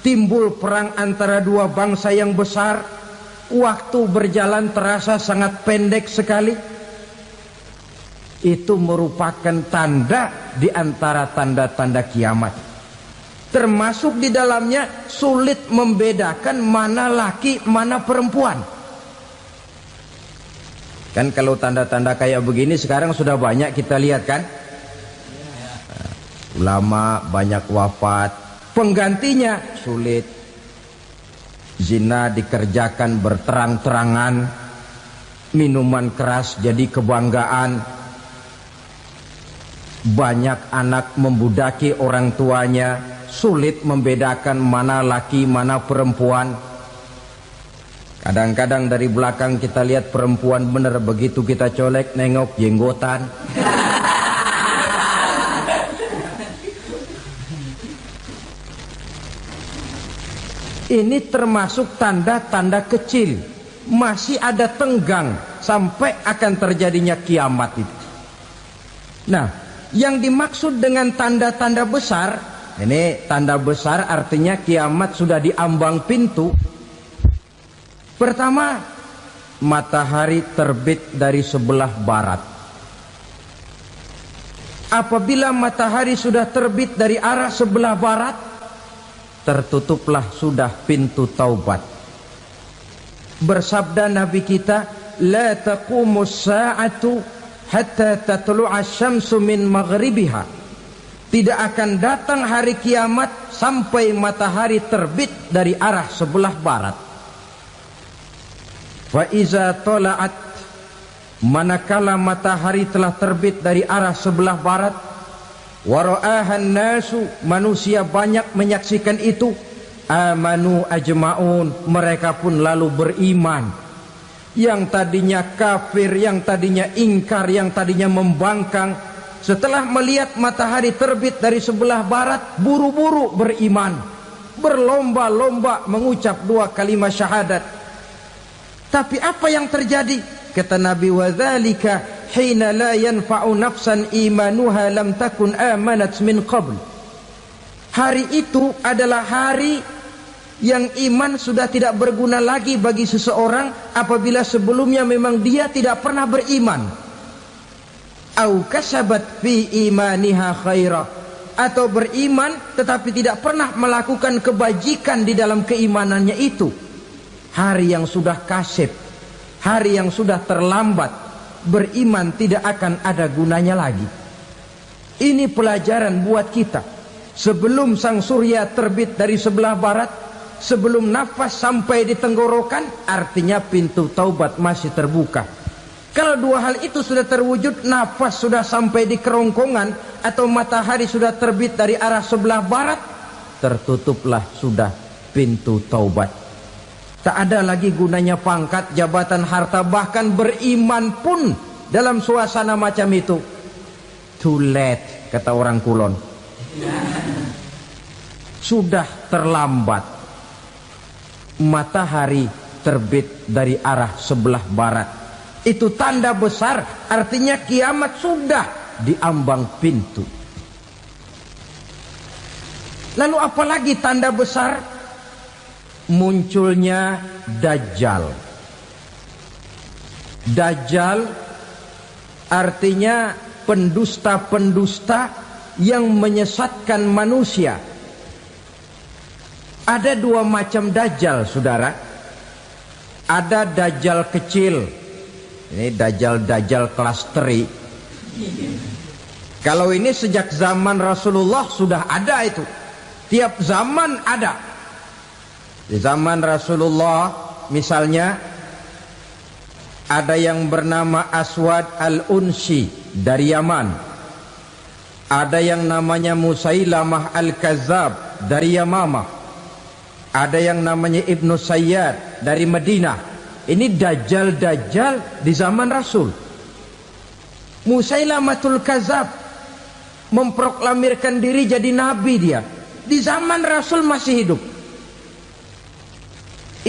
timbul perang antara dua bangsa yang besar, waktu berjalan terasa sangat pendek sekali. Itu merupakan tanda di antara tanda-tanda kiamat. Termasuk di dalamnya sulit membedakan mana laki, mana perempuan. Kan kalau tanda-tanda kayak begini sekarang sudah banyak kita lihat kan. Ulama banyak wafat, penggantinya sulit. Zina dikerjakan berterang-terangan, minuman keras jadi kebanggaan, banyak anak membudaki orang tuanya, sulit membedakan mana laki mana perempuan. Kadang-kadang dari belakang kita lihat perempuan bener, begitu kita colek nengok jenggotan. Ini termasuk tanda-tanda kecil, masih ada tenggang sampai akan terjadinya kiamat itu. Nah, yang dimaksud dengan tanda-tanda besar, ini tanda besar artinya kiamat sudah diambang pintu. Pertama, matahari terbit dari sebelah barat. Apabila matahari sudah terbit dari arah sebelah barat, tertutuplah sudah pintu taubat. Bersabda Nabi kita, la taqumus sa'atu hatta tatlu'a syamsu min maghribiha. Tidak akan datang hari kiamat sampai matahari terbit dari arah sebelah barat. Fa iza tala'at, manakala matahari telah terbit dari arah sebelah barat, wara'ahan nasu, manusia banyak menyaksikan itu, amanu ajma'un, mereka pun lalu beriman. Yang tadinya kafir, yang tadinya ingkar, yang tadinya membangkang, setelah melihat matahari terbit dari sebelah barat, buru-buru beriman, berlomba-lomba mengucap dua kalimat syahadat. Tapi apa yang terjadi? Kata Nabi, wadzalika hina la yanfa'u nafsan imanuha lam takun amanat min qabl. Hari itu adalah hari yang iman sudah tidak berguna lagi bagi seseorang apabila sebelumnya memang dia tidak pernah beriman. Au kasabat fi imaniha khaira, atau beriman tetapi tidak pernah melakukan kebajikan di dalam keimanannya itu. Hari yang sudah kasib, hari yang sudah terlambat, beriman tidak akan ada gunanya lagi. Ini pelajaran buat kita. Sebelum sang surya terbit dari sebelah barat, sebelum nafas sampai di tenggorokan, artinya pintu taubat masih terbuka. Kalau dua hal itu sudah terwujud, nafas sudah sampai di kerongkongan atau matahari sudah terbit dari arah sebelah barat, tertutuplah sudah pintu taubat. Tak ada lagi gunanya pangkat, jabatan, harta, bahkan beriman pun dalam suasana macam itu. Too late, kata orang Kulon. Sudah terlambat. Matahari terbit dari arah sebelah barat. Itu tanda besar, artinya kiamat sudah di ambang pintu. Lalu apalagi tanda besar? Munculnya Dajjal. Dajjal artinya pendusta-pendusta yang menyesatkan manusia. Ada dua macam Dajjal, saudara. Ada Dajjal kecil. Ini Dajjal kelas 3. Kalau ini sejak zaman Rasulullah sudah ada itu. Tiap zaman ada. Di zaman Rasulullah misalnya ada yang bernama Aswad al-Unsi dari Yaman. Ada yang namanya Musailamah al-Kazzab dari Yamamah. Ada yang namanya Ibnu Sayyad dari Madinah. Ini Dajjal di zaman Rasul. Musailamatul Kazzab memproklamirkan diri jadi nabi dia. Di zaman Rasul masih hidup.